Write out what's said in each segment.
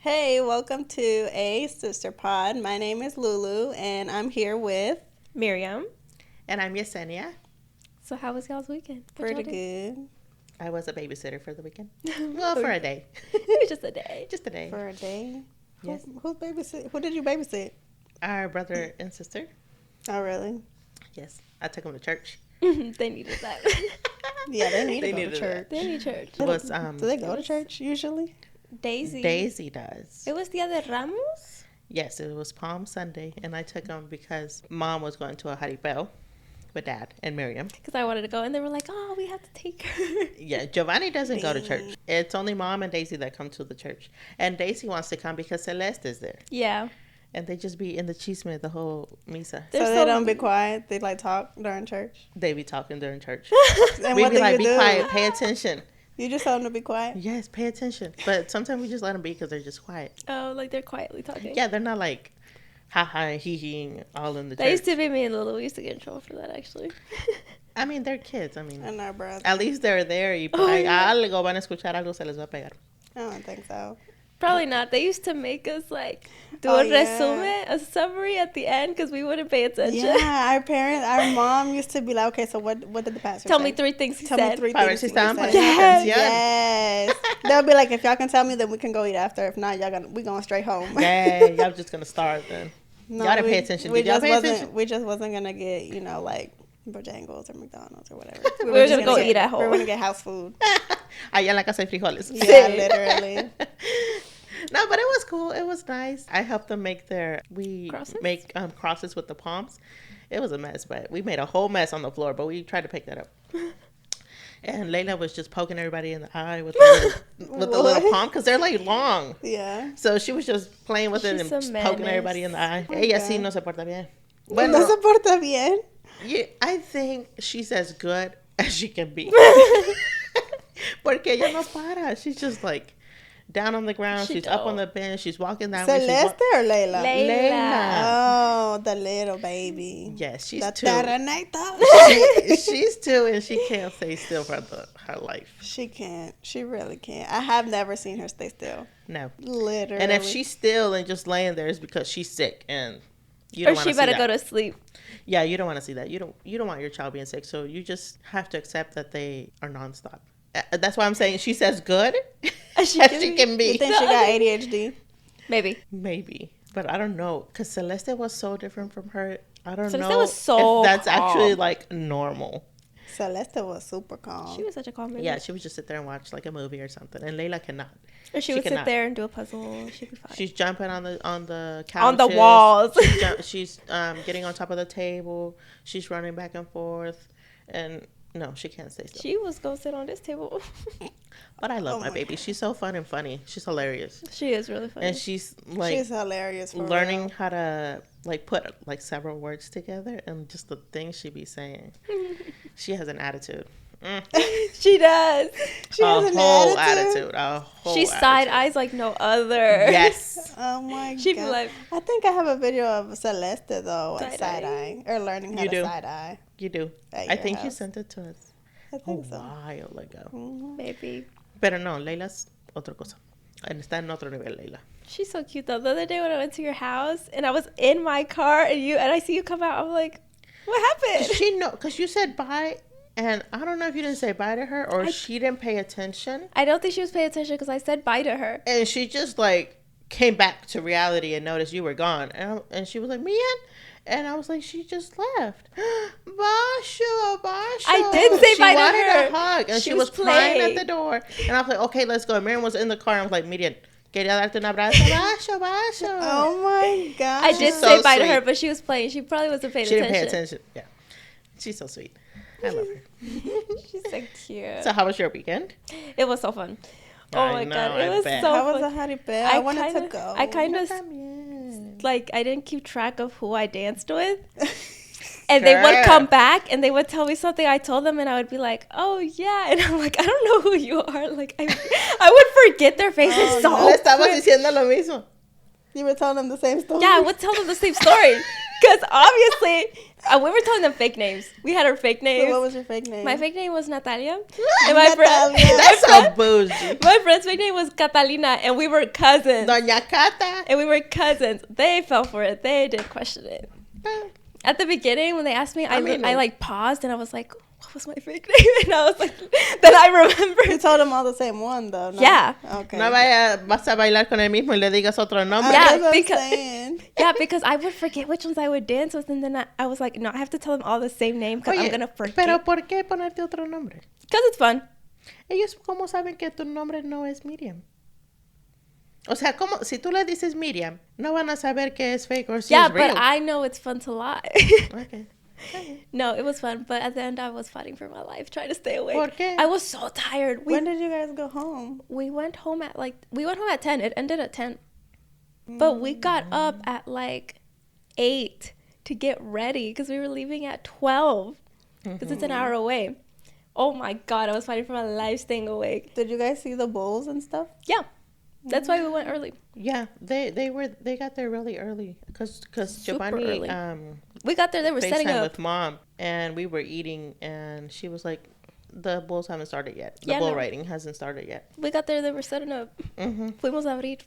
Hey, welcome to A Sister Pod. My name is Lulu, and I'm here with Miriam. And I'm Yesenia. So how was y'all's weekend? Pretty good. I was a babysitter for the weekend. Well, for a day. Maybe just a day. Just a day. For a day? Yes. Who's babysit? Who did you babysit? Our brother and sister. Oh, really? Yes. I took them to church. They needed that. Yeah, they need to go to needed church. They need church. It was, Do they go to church usually? Daisy does. It was Dia de Ramos? Yes, it was Palm Sunday, and I took them because Mom was going to a jaripeo with Dad and Miriam. Because I wanted to go, and they were like, oh, we have to take her. Yeah, Giovanni doesn't go to church. It's only Mom and Daisy that come to the church. And Daisy wants to come because Celeste is there. Yeah. And they just be in the chisme the whole misa. So they don't be quiet? They like talk during church? They be talking during church. And We what be do like, you be do? quiet, pay attention. You just tell them to be quiet? Yes, pay attention. But sometimes we just let them be because they're just quiet. Oh, like they're quietly talking. Yeah, they're not like ha-ha and hee-heeing all in the That church. used to be me and Lulu. We used to get in trouble for that, actually. I mean, they're kids. I mean, And our brother. at least they're there. Y por Oh, ahí yeah. algo van a escuchar, algo se les va a pegar. I don't think so. Probably not. They used to make us, like, do Oh, a yeah. resume, a summary at the end, because we wouldn't pay attention. Yeah, our mom used to be like, okay, so what did the pastor Tell say? me 3 things he Tell said. me 3 Para ver things. si he estaban said. poniendo atención. Yes. They'll be like, if y'all can tell me, then we can go eat after. If not, we going straight home. Dang, y'all just going to starve then. No, Y'all didn't pay attention. We Did y'all just pay wasn't. attention? We just wasn't gonna get like Bojangles or McDonald's or whatever. We were just gonna go eat at home. We were gonna get house food. Allá en la casa de frijoles. Yeah, literally. No, but it was cool. It was nice. I helped them make Crosses? make crosses with the palms. It was a mess, but we made a whole mess on the floor, but we tried to pick that up. And Layla was just poking everybody in the eye with the little What? palm because they're like long. Yeah. So she was just playing with it She's and a just poking menace. everybody in the eye. Oh, Ella God. sí no se porta bien. No Bueno, se porta bien. yeah, I think she's as good as she can be. Porque ella no para. She's just like down on the ground. She She's up on don't. the bench. She's walking that way. Celeste or Layla? Layla. Oh, the little baby. Yes, she's The 2. Terrenita. She's 2 and she can't stay still for her life. She can't. She really can't. I have never seen her stay still. No. Literally. And if she's still and just laying there, it's because she's sick and you Or don't want she to see better that. go to sleep. Yeah, you don't want to see that. You don't want your child being sick, so you just have to accept that they are nonstop. That's why I'm saying she's as good as she can be. You think she got ADHD? Maybe. Maybe, but I don't know because Celeste was so different from her. I don't Celeste know was so if that's calm. actually like normal. Celeste was super calm. She was such a calm baby. Yeah, she would just sit there and watch like a movie or something, and Layla cannot. Or she would sit there and do a puzzle. She'd be fine. She's jumping on the couches, On the walls. She's getting on top of the table. She's running back and forth, and no, she can't stay still. She was going to sit on this table. But I love Oh my my baby. God. She's so fun and funny. She's hilarious, She is really funny. and she's like She's hilarious. For learning real. how to like put like several words together, and just the things she be saying. She has an attitude. She does. She A has an whole attitude. A whole She side attitude. eyes like no other. Yes. Oh my She'd be god. like, I think I have a video of Celeste though, like Side-eye. side eye or learning how You to do. side eye. You do. At I your think you house. sent it to us I a think so. while ago. Mhm. maybe. Pero no, Leila's otra cosa. And está en otro nivel, Leila. She's so cute though. The other day when I went to your house and I was in my car and I see you come out, I'm like, what happened? Did she know? Because you said bye, and I don't know if you didn't say bye to her or she didn't pay attention. I don't think she was paying attention because I said bye to her. And she just like came back to reality and noticed you were gone. And she was like, Mian? And I was like, she just left. Basho, Basho. I did say she bye to wanted her. a hug. And She she was was crying playing. at the door. And I was like, okay, let's go. Miriam was in the car. And I was like, Miriam, quería darte un abrazo. Basho, Basho. Oh my god. I did She's say so bye to her, sweet. but she was playing. She probably wasn't paying She didn't attention. pay attention. Yeah. She's so sweet. I love her. She's so cute. So how was your weekend? It was so fun. Oh I my know, god, I it was bet. so How was fun. the jaripeo? I wanted to kinda- go. I kind of like I didn't keep track of who I danced with. And they would Girl. come back and they would tell me something I told them and I would be like, oh yeah. And I'm like, I don't know who you are. Like I would forget their faces Oh, Le so estabas quick. diciendo lo mismo. You were telling them the same story. Yeah, I would tell them the same story. Because obviously, we were telling them fake names. We had our fake names. What was your fake name? My fake name was Natalia. And my That's so bougie. my friend's fake name was Catalina, and we were cousins. Doña Cata. And we were cousins. They fell for it. They did question it. At the beginning, when they asked me, I like paused and I was like, what was my fake name? And I was like, then I remembered. You told them all the same one, though. No? Yeah. Okay. No vas a bailar con el mismo y le digas otro nombre. Yeah, That's what I'm because- saying. Yeah, because I would forget which ones I would dance with, and then I was like, no, I have to tell them all the same name because I'm gonna forget. Pero ¿por qué ponerte otro nombre? Because it's fun. Ellos cómo saben que tu nombre no es Miriam. O sea, como si tú le dices Miriam, no van a saber que es fake or si Yeah, es real. but I know it's fun to lie. Okay. No, it was fun, but at the end I was fighting for my life, trying to stay awake. ¿Por qué? I was so tired. When did you guys go home? We went home at 10. It ended at 10. But we got up at like 8 to get ready because we were leaving at 12 because it's an hour away. Oh my God, I was fighting for my life staying awake. Did you guys see the bulls and stuff? Yeah, that's why we went early. Yeah, they got there really early because Super Giovanni early. We got there, they were setting FaceTime up. with mom and we were eating and she was like, the bulls haven't started yet. The Yeah, bull no. riding hasn't started yet. We got there, they were setting up. Fuimos a abrir.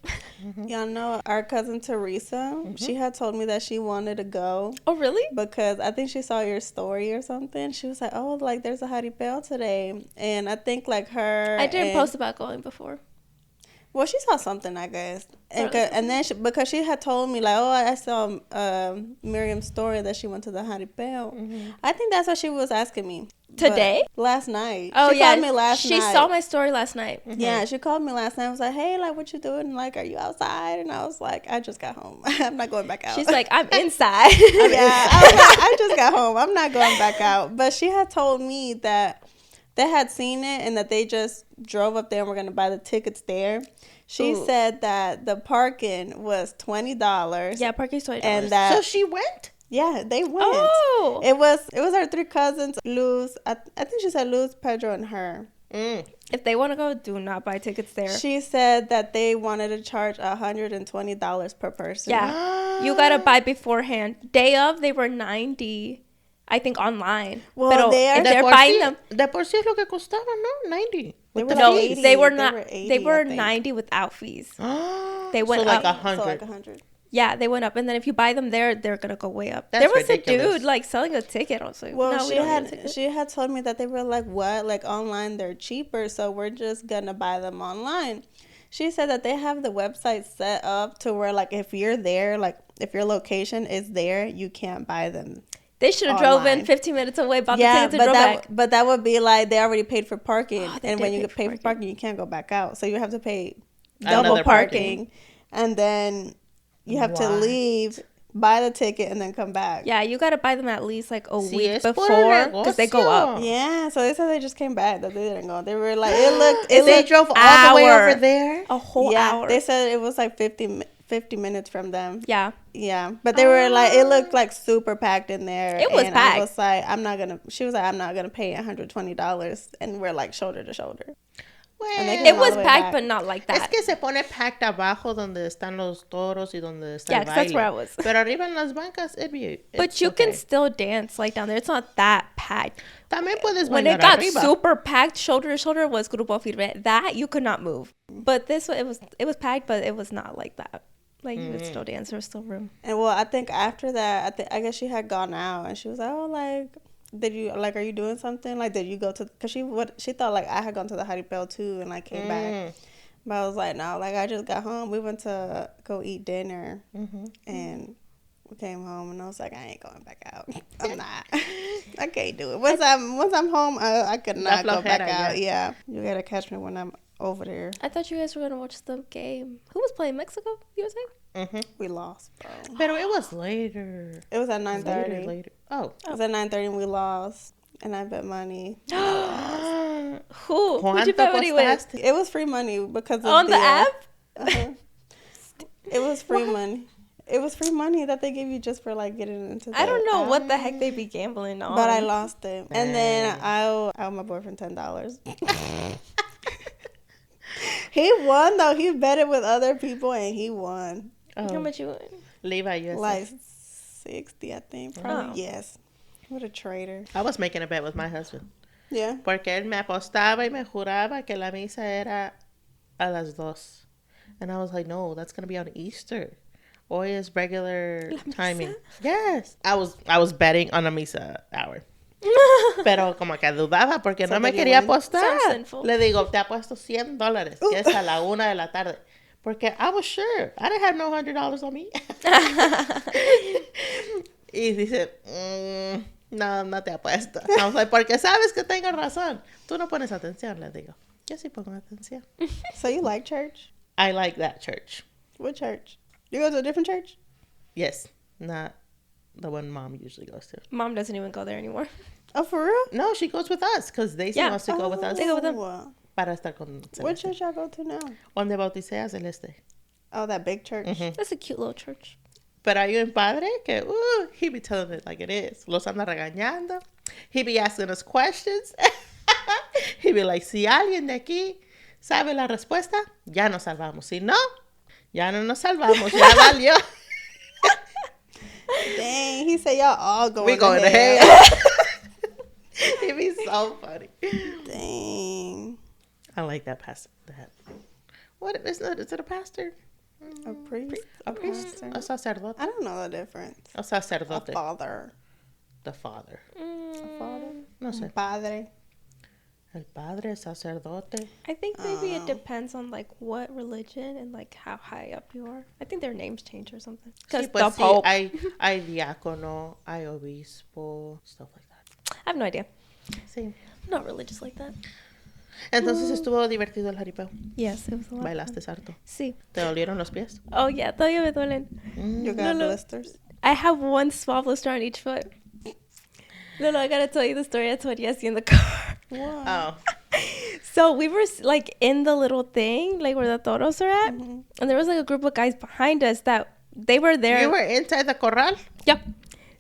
Y'all know our cousin Teresa, she had told me that she wanted to go Oh, really? because I think she saw your story or something. She was like, oh, like there's a jaripeo today. And I think like her. I didn't and- post about going before. Well, she saw something, I guess. And, Probably. and then because she had told me, like, oh, I saw Miriam's story that she went to the jaripeo. I think that's what she was asking me. Today? But last night. Oh, she yeah. called me last She night. saw my story last night. Yeah, she called me last night. I was like, hey, like, what you doing? Like, are you outside? And I was like, I just got home. I'm not going back out. She's like, I'm inside. yeah, I was like, I just got home. I'm not going back out. But she had told me that they had seen it and that they just drove up there and were going to buy the tickets there. She Ooh. said that the parking was $20. Yeah, parking's $20. And that So she went? yeah, they went. Oh. It was her 3 cousins, Luz. I think she said Luz, Pedro, and her. If they want to go, do not buy tickets there. She said that they wanted to charge $120 per person. Yeah. You got to buy beforehand. Day of, they were $90, I think, online. Well, Pero they are- if De they're por buying sí- them. De por sí es lo que costaba, ¿no? 90. They With were the No, like fees. 80. they were They not. were 80, They I were think. 90 without fees. They So went like up. 100. So like 100. Yeah, they went up, and then if you buy them there, they're gonna go way up. That's there was ridiculous. a dude like selling a ticket. Also, Well, no, we don't need a she ticket. had told me that they were like, what? Like online, they're cheaper, so we're just gonna buy them online. She said that they have the website set up to where like if you're there, like if your location is there, you can't buy them. They should have drove in online. 15 minutes away, bought Yeah, the tickets, and drove back. but that would be like they already paid for parking, Oh, they and did when you pay get for paid for parking. parking, you can't go back out. So you have to pay Another double parking. parking, and then you have to What? leave, buy the ticket, and then come back. Yeah, you gotta buy them at least like a Sí, week es puro before because they go up. negocio. Yeah, so they said they just came back. That they didn't go. They were like, it looked. They looked drove all the way hour. over there. A whole yeah, hour. they said it was like 50 minutes from them. Yeah, Yeah, but they were like, it looked like super packed in there. It was and packed. I was like, she was like, I'm not gonna pay $120, and we're like shoulder to shoulder. And they Well, came it all was the way packed, back. but not like es that. que se pone packed abajo donde están los toros y donde está Yeah, el 'cause that's baile. where I was. Pero arriba en las bancas, But you can still dance like down there. It's not that packed. También puedes When bailar it got arriba. super packed, shoulder to shoulder was Grupo Firme. That you could not move. But this one, it was packed, but it was not like that. Like you could still dance. There was still room. And well, I think after that, I guess she had gone out, and she was like, oh, like, did you like, are you doing something? Like, did you go to? Cause she thought like I had gone to the jaripeo too, and like came back. But I was like, no, like I just got home. We went to go eat dinner, and we came home, and I was like, I ain't going back out. I'm not. I can't do it. Once I'm home, I could not go back flojera, out. Yeah, you gotta catch me when I'm over there. I thought you guys were gonna watch the game. Who was playing? Mexico, USA? We lost, bro. Pero it was later. It was at 9:30. Later. Oh. It was at 9:30, and we lost. And I bet money. Who? Who'd you bet money with? costaste? It was free money because of On the app? Uh-huh. It was free money. It was free money that they give you just for like getting into. I don't know app. what the heck they be gambling on. But I lost it, and then I owe my boyfriend $10. He won though. He bet it with other people, and he won Oh. How much you win? Levi, USA. like 60, I think. Probably, Oh. yes. What a traitor. I was making a bet with my husband. Yeah. Porque él me apostaba y me juraba que la misa era a las 2. And I was like, no, that's going to be on Easter. Hoy is regular timing. Yes. I was betting on a misa hour. Pero como que dudaba porque no me quería apostar. Sounds sinful. Le digo, te apuesto $100, que es a la 1 de la tarde. Porque I was sure. I didn't have no $100 on me. Y dice, no te apuesto. I was like, porque sabes que tengo razón. Tú no pones atención, le digo. Yo sí pongo atención. So you like church? I like that church. What church? You go to a different church? Yes. Not the one Mom usually goes to. Mom doesn't even go there anymore. Oh, for real? No, she goes with us because Daisy wants to go with us They go with them. Oh. para estar con What Celeste. church y'all go to now? Donde bauticé a Celeste. Oh, that big church. Mhm. That's a cute little church. Pero hay un padre que, he be telling it like it is. Los anda regañando. He be asking us questions. He be like, si alguien de aquí sabe la respuesta, ya nos salvamos. Si no, ya no nos salvamos. Ya valió. Dang, he said y'all all going We going to hell. hell. He be so funny. Dang. I like that pastor. What is it a pastor? A priest? A priest? Pastor. A sacerdote? I don't know the difference. A A sacerdote. father. The father. A father? No sé. Padre. El padre, sacerdote. I think maybe it depends on like what religion and like how high up you are. I think their names change or something. Because Sí, pues the sí, Pope. hay diácono, hay obispo, stuff like that. I have no idea. Sí. I'm not religious like that. Entonces estuvo divertido el jaripeo. Yes, it was a lot. Bailaste harto. Sí. ¿Te dolieron los pies? Oh yeah, todavía me duelen. You got Lulu. blisters? I have one small blister on each foot. Lulu, I gotta tell you the story I told Yesenia in the car. What? Oh. So we were like in the little thing, like where the toros are at, Mhm. and there was like a group of guys behind us that they were there. You were inside the corral? Yep.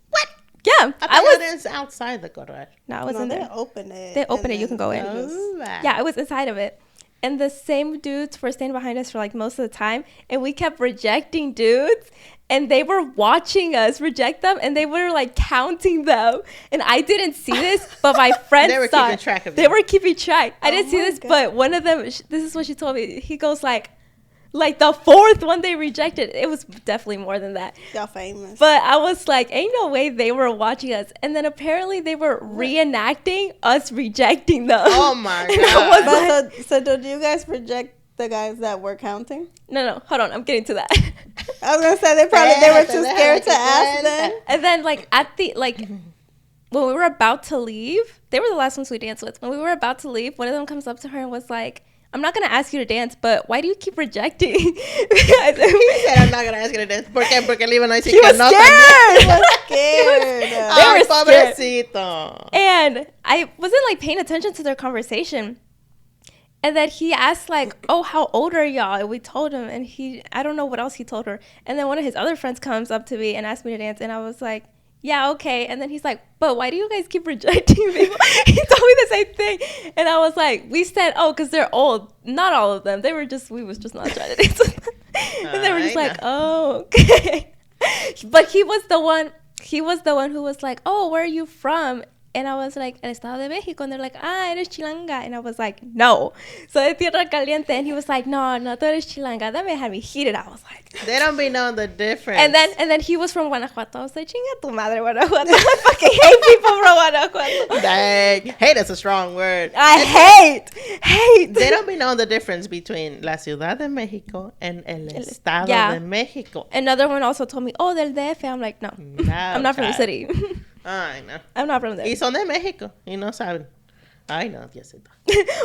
What? Yeah, I was outside the corral. No, I No, wasn't they there. open it. They open and it, you can then go in. they just- Oh, Yeah, I was inside of it. And the same dudes were standing behind us for like most of the time. And we kept rejecting dudes. And they were watching us reject them. And they were like counting them. And I didn't see this, but my friends They were saw keeping it. track of They you. were keeping track. I didn't see my this, God. but one of them, this is what she told me. He goes like the fourth one they rejected. It was definitely more than that. Y'all famous. But I was like, ain't no way they were watching us. And then apparently they were reenacting us rejecting them. Oh my And I God. was But like, so did you guys reject the guys that were counting? no, hold on. I'm getting to that. I was gonna say they were too scared to ask them. And then like at the, like when we were about to leave, they were the last ones we danced with. When we were about to leave, one of them comes up to her and was like, I'm not going to ask you to dance, but why do you keep rejecting? He said, I'm not going to ask you to dance. ¿Por qué? Porque le iban a decir She que was no scared. también. Scared. They Ay, were scared. pobrecito. And I wasn't like paying attention to their conversation. And then he asked like, oh, how old are y'all? And we told him, and I don't know what else he told her. And then one of his other friends comes up to me and asked me to dance. And I was like, yeah, okay. And then he's like, but why do you guys keep rejecting people? He told me the same thing. And I was like, we said, oh, because they're old. Not all of them. We was just not trying to dance with them. And they were just I like, oh, okay. But he was the one who was like, oh, where are you from? And I was like, El Estado de México. And they're like, eres chilanga. And I was like, no. So de Tierra Caliente. And he was like, no, tú eres chilanga. That man had me heated. I was like. They don't be knowing the difference. And then he was from Guanajuato. I was like, chinga tu madre, Guanajuato. I fucking hate people from Guanajuato. Dang. Hate is a strong word. I hate. They don't be knowing the difference between la Ciudad de México and el Estado yeah. de México. Another one also told me, oh, del DF. I'm like, no. No, I'm not from the child. city. Ay, no. I'm not from there. Y son de México. Y no saben. Ay, no, Diosito.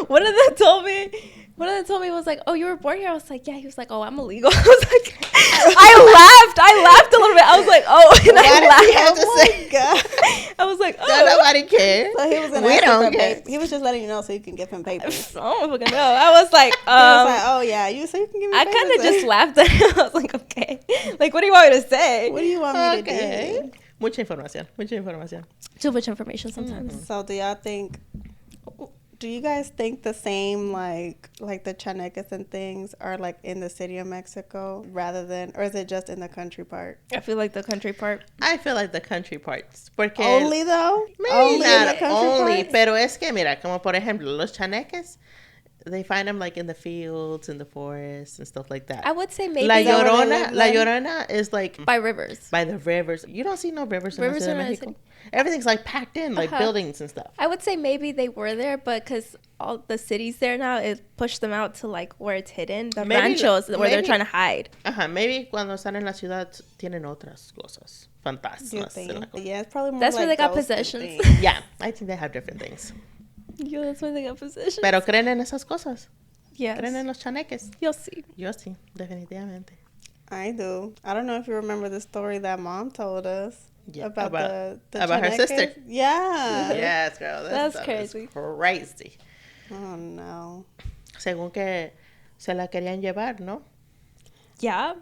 One of them told me was like, oh, you were born here? I was like, yeah. He was like, oh, I'm illegal. I was like, I laughed a little bit. I was like, oh, and Why I did he have laughed. to say? God. I was like, oh. Don't nobody care. So he was gonna We ask don't him for care. paper. He was just letting you know so you can give him papers. I don't fucking know. I was like, He was like, oh yeah, so you can give me I papers. kind of just laughed at him. I was like, okay. Like, what do you want me to say? What do you want me Okay. to do? Mucha información. Too much information sometimes. So do y'all think Do you guys think the same, like the chaneques and things are like in the city of Mexico rather than, or is it just in the country part? I feel like the country part. I feel like the country parts. Porque Only though? maybe Only in the not country only, parts? pero es que mira, como por ejemplo, los chaneques, they find them like in the fields, in the forests and stuff like that. I would say maybe La Is that where they Llorona, live La then? Llorona is like by rivers. by the rivers. You don't see no rivers in Rivers the Ciudad are de not Mexico. Everything's like packed in, like buildings and stuff. I would say maybe they were there, but because all the cities there now, it pushed them out to like where it's hidden, the Maybe- ranchos where they're maybe- trying to hide. Ajá, maybe cuando están en la ciudad tienen otras cosas, You fantasmas. think? en la cosa. Yeah, it's probably more That's like where they got ghosts and possessions. things. Yeah, I think they have different things. Yo, that's why they got possessions. Pero creen en esas cosas. yes. Creen en los chaneques. You'll see. Yo sí, definitivamente. I do. I don't know if you remember the story that Mom told us Yeah, about the about her chaneques. sister. Yeah. Yes, girl. That's That's crazy. crazy. Oh no. Según que se la querían llevar, ¿no? Yeah.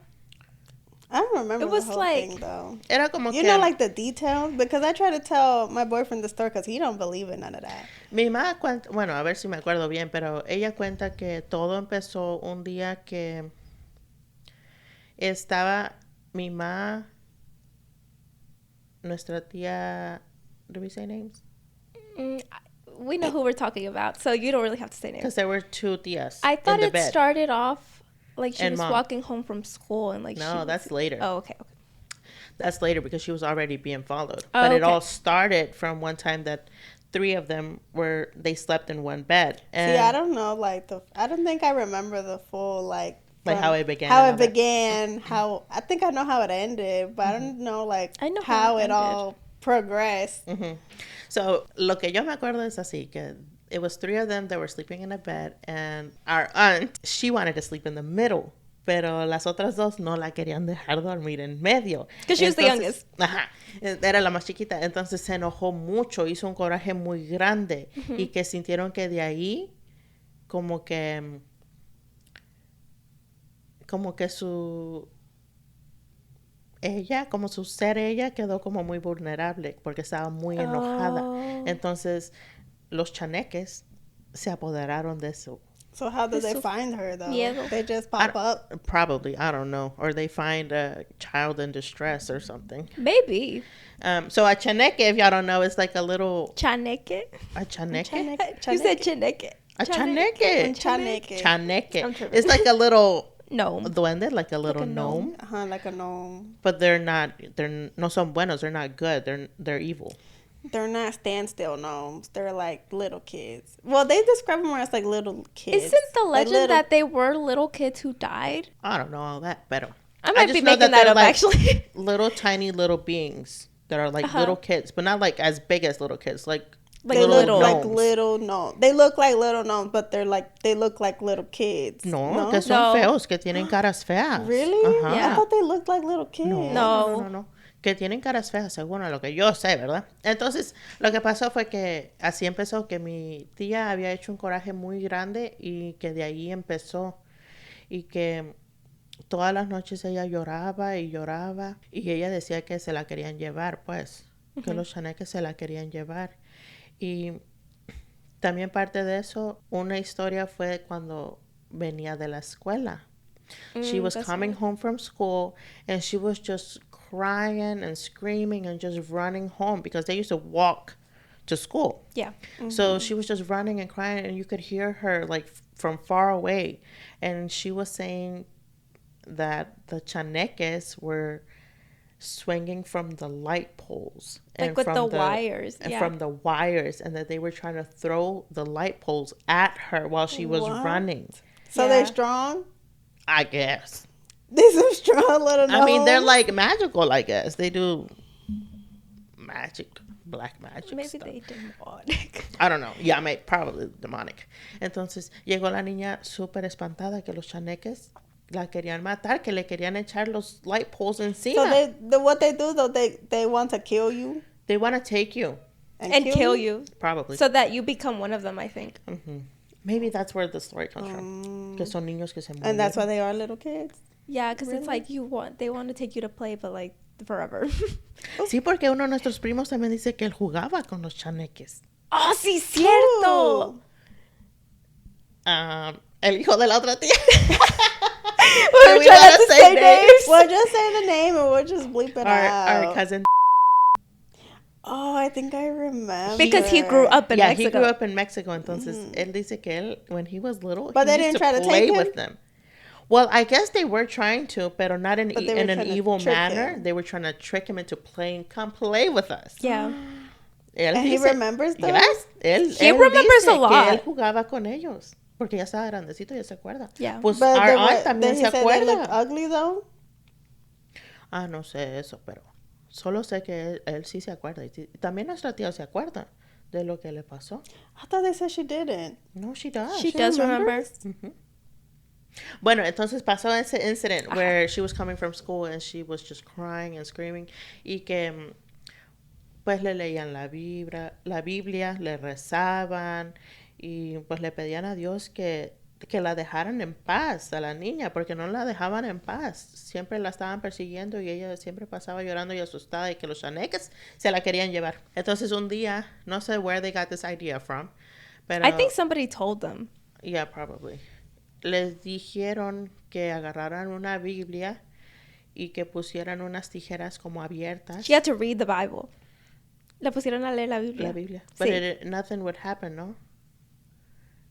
I don't remember It was the whole like- thing though. Era como You que know, like the details, because I try to tell my boyfriend the story because he don't believe in none of that. mi mamá cuenta, bueno, a ver si me acuerdo bien, pero ella cuenta que todo empezó un día que estaba mi mamá, nuestra tía, do we say names? We know who we're talking about, so you don't really have to say names. Because there were two tías I thought in the it bed. started off like she And was Mom. walking home from school and like No, she was- that's later. Oh, okay. That's later because she was already being followed. Oh, But it okay. all started from one time that three of them they slept in one bed. And See, I don't know, I don't think I remember the full, like how it began. How and it all that. began, how, I think I know how it ended, but I don't know, like, I know how how it it all progressed. Mhm. So, lo que yo me acuerdo es así, que it was three of them that were sleeping in a bed, and our aunt, she wanted to sleep in the middle, pero las otras dos no la querían dejar dormir en medio. 'Cause she was the youngest. Ajá, era la más chiquita, entonces se enojó mucho, hizo un coraje muy grande, y que sintieron que de ahí, como que como su ser ella quedó como muy vulnerable porque estaba muy enojada. Oh. Entonces, los chaneques se apoderaron de eso. So how did they Eso- find her, though? Miedo. They just I pop don't- up? Probably, I don't know. Or they find a child in distress or something. Maybe. So a chaneque, if y'all don't know, is like a little... Chaneque. A chaneque? You said chaneque. A chaneque. Chaneque. Chaneque. I'm tripping. It's like a little No. duende, like a little a gnome. gnome. Uh-huh, like a gnome. But they're no son buenos. They're not good. They're evil. They're not standstill gnomes. They're like little kids. Well, they describe them more as like little kids. Isn't the Like legend little- that they were little kids who died? I don't know all that, pero I might just be know making that they're up, like actually. little tiny little beings that are like Uh-huh. little kids, but not like as big as little kids. Like Like They little. look like gnomes. little gnomes. They look like little gnomes, but they look like little kids. No, que son No. feos, que tienen caras feas. Really? Ajá. Yeah. I thought they looked like little kids. No. Que tienen caras feas, según a lo que yo sé, ¿verdad? Entonces, lo que pasó fue que así empezó, que mi tía había hecho un coraje muy grande y que de ahí empezó. Y que todas las noches ella lloraba y lloraba. Y ella decía que se la querían llevar, pues. Que los chaneques se la querían llevar. Y también parte de eso, una historia fue cuando venía de la escuela. She was that's coming home from school and she was just crying and screaming and just running home because they used to walk to school. Yeah. So she was just running and crying and you could hear her like from far away. And she was saying that the chaneques were swinging from the light poles. Like and with from the wires, And yeah. from the wires. And that they were trying to throw the light poles at her while she was What? running. So Yeah. they're strong? I guess. They some strong little gnomes. I mean, they're like magical, I guess. They do magic, black magic Maybe stuff. they demonic. I don't know. Yeah, probably demonic. Entonces, llegó la niña súper espantada que los chaneques la querían matar, que le querían echar los light poles encima. So what they do though, they want to kill you They want to take you, and kill you. probably. So that you become one of them, I think. Maybe that's where the story comes from. Que son niños que se mueren. and that's why they are little kids. Yeah, because it's like they want to take you to play, but like forever. Sí, porque uno de nuestros primos también dice que él jugaba con los chaneques. Oh, sí, cierto. Ooh. El hijo de la otra tía. We were trying not to say names. Well, just say the name and we'll just bleep it out. Our cousin. Oh, I think I remember. Because he grew up in Mexico. He grew up in Mexico. Entonces, él dice que él, when he was little, but he they used didn't try to play take him? with them. Well, I guess they were trying to, but not in an evil manner. Him. They were trying to trick him into playing. Come play with us. Yeah. Él and dice, he remembers those? Yes. He remembers a lot. Que él jugaba con ellos. Porque ya estaba grandecito, ya se acuerda. Yeah. Pues but our aunt también se acuerda. They look ugly, though? Ah, no sé eso, pero solo sé que él sí se acuerda. Y también nuestra tía se acuerda de lo que le pasó. I thought they said she didn't. No, she does. She does remember. Mm-hmm. Bueno, entonces pasó ese incident where she was coming from school and she was just crying and screaming. Y que pues le leían la Biblia, le rezaban y pues le pedían a Dios que la dejaran en paz a la niña, porque no la dejaban en paz. Siempre la estaban persiguiendo y ella siempre pasaba llorando y asustada y que los chaneques se la querían llevar. Entonces un día, no sé where they got this idea from, pero I think somebody told them. Yeah, probably. Les dijeron que agarraran una Biblia y que pusieran unas tijeras como abiertas. She had to read the Bible. Le pusieron a leer la Biblia. La Biblia. But Sí. nothing would happen, no?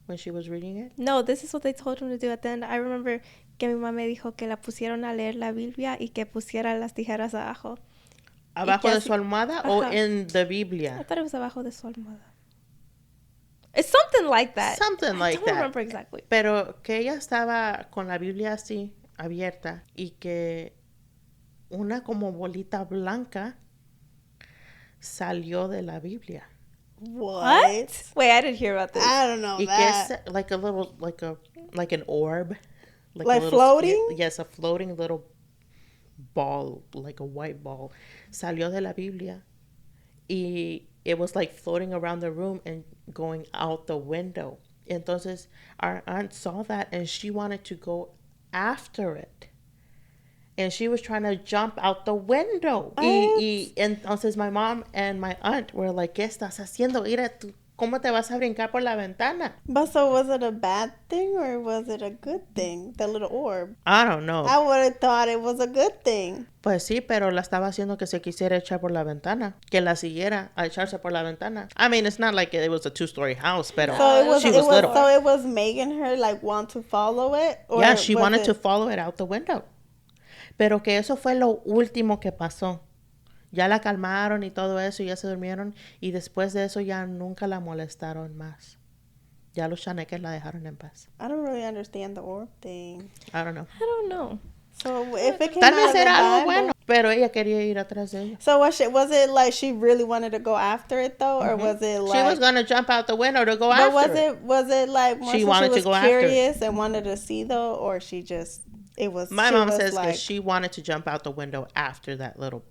When she was reading it? No, this is what they told him to do at the end. I remember que mi mamá me dijo que la pusieron a leer la Biblia y que pusiera las tijeras abajo. ¿Abajo de así- su almohada o en the Biblia? I thought it was abajo de su almohada. It's something like that. Something like I don't that. remember exactly. Pero que ella estaba con la Biblia así, abierta, y que una como bolita blanca salió de la Biblia. What? Wait, I didn't hear about this. I don't know Y that. que es like a little, like an orb. Like a little floating? Yes, a floating little ball, like a white ball. Salió de la Biblia. Y it was like floating around the room and going out the window. Entonces, our aunt saw that and she wanted to go after it. And she was trying to jump out the window. Y entonces my mom and my aunt were like, ¿qué estás haciendo? Mira, tú, ¿cómo te vas a brincar por la ventana? But so was it a bad thing or was it a good thing? The little orb. I don't know. I would have thought it was a good thing. Pues sí, pero la estaba haciendo que se quisiera echar por la ventana. Que la siguiera a echarse por la ventana. I mean, it's not like it was a 2-story house, pero she was little. So it was making her like want to follow it? Or Yeah, she wanted it... to follow it out the window. Pero que eso fue lo último que pasó. Ya la calmaron y todo eso, y ya se durmieron. Y después de eso ya nunca la molestaron más. Ya los chaneques la dejaron en paz. I don't really understand the orb thing. I don't know. I don't know. So if it came Tal out vez of the era algo Bible- bueno, pero ella quería ir atrás de ella. So was it like she really wanted to go after it though, or was it like She was going to jump out the window to go But after it. was it like more She so wanted she to was go after it. curious and wanted to see though, or she just it was My she mom was says like, that she wanted to jump out the window after that little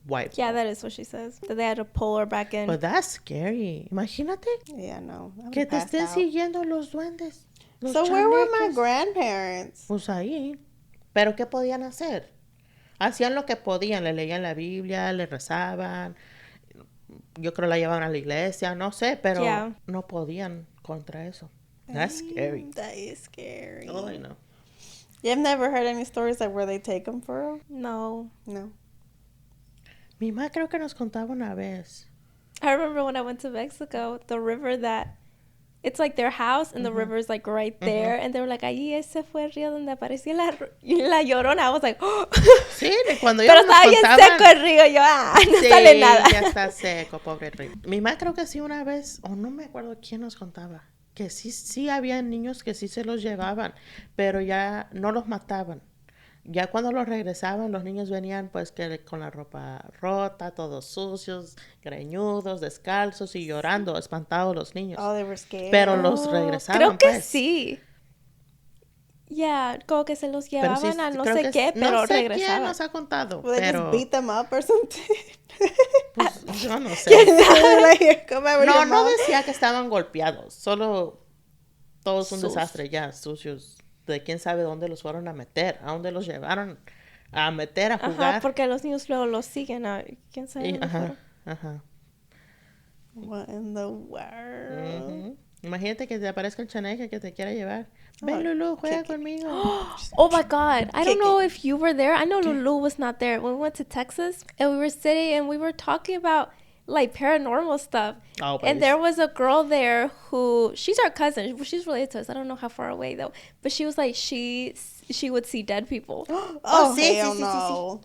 white. Yeah, that is what she says. That they had to pull her back in. But that's scary. Imagínate yeah, no. I que would te pass estén out. siguiendo los duendes. Los So where were my chaneques. grandparents? Pues ahí. Pero ¿qué podían hacer? Hacían lo que podían. Le leían la Biblia, le rezaban. Yo creo la llevaban a la iglesia. No sé, pero Yeah. no podían contra eso. That's scary. That is scary. Oh, I know. You've never heard any stories like where they take them for real? No. No. Mi mamá creo que nos contaba una vez. I remember when I went to Mexico, the river that it's like their house and the river's like right there, and they were like, allí ese fue el río donde apareció la llorona. I was like, oh. Sí, de cuando Pero ellos nos estaba bien contaban. seco el río, yo, no Sí, sale nada. ya está seco, pobre río. Mi mamá creo que sí una vez, o no me acuerdo quién nos contaba, que sí había niños que sí se los llevaban, pero ya no los mataban. Ya cuando los regresaban, los niños venían pues que con la ropa rota, todos sucios, greñudos, descalzos y llorando, espantados los niños. Oh, they were scared. Pero los regresaban, Creo que pues. sí. Yeah, como que se los Pero llevaban sí, a no creo sé que qué, no pero sé quién regresaban. nos ha contado, Well, they pero just beat them up or something. pues, yo no sé. Like, here, come over No, your no mom. decía que estaban golpeados, solo todos un Sus. desastre ya, sucios, de quién sabe dónde los fueron a meter, a dónde los llevaron a meter a jugar. Ajá, porque los niños luego los siguen a quién sabe Y- dónde ajá, fueron. ajá. What in the world? Ujú. Imagínate que te aparezca el chaneque que te quiera llevar. Ven, Lulu, juega conmigo. Oh my God. I don't Kick know if you were there. I know Lulu was not there. When we went to Texas and we were sitting and we were talking about like paranormal stuff. Oh, And there was a girl there who, she's our cousin. She's related to us. I don't know how far away though. But she was like, she would see dead people. Oh, sí, hell sí, sí, no.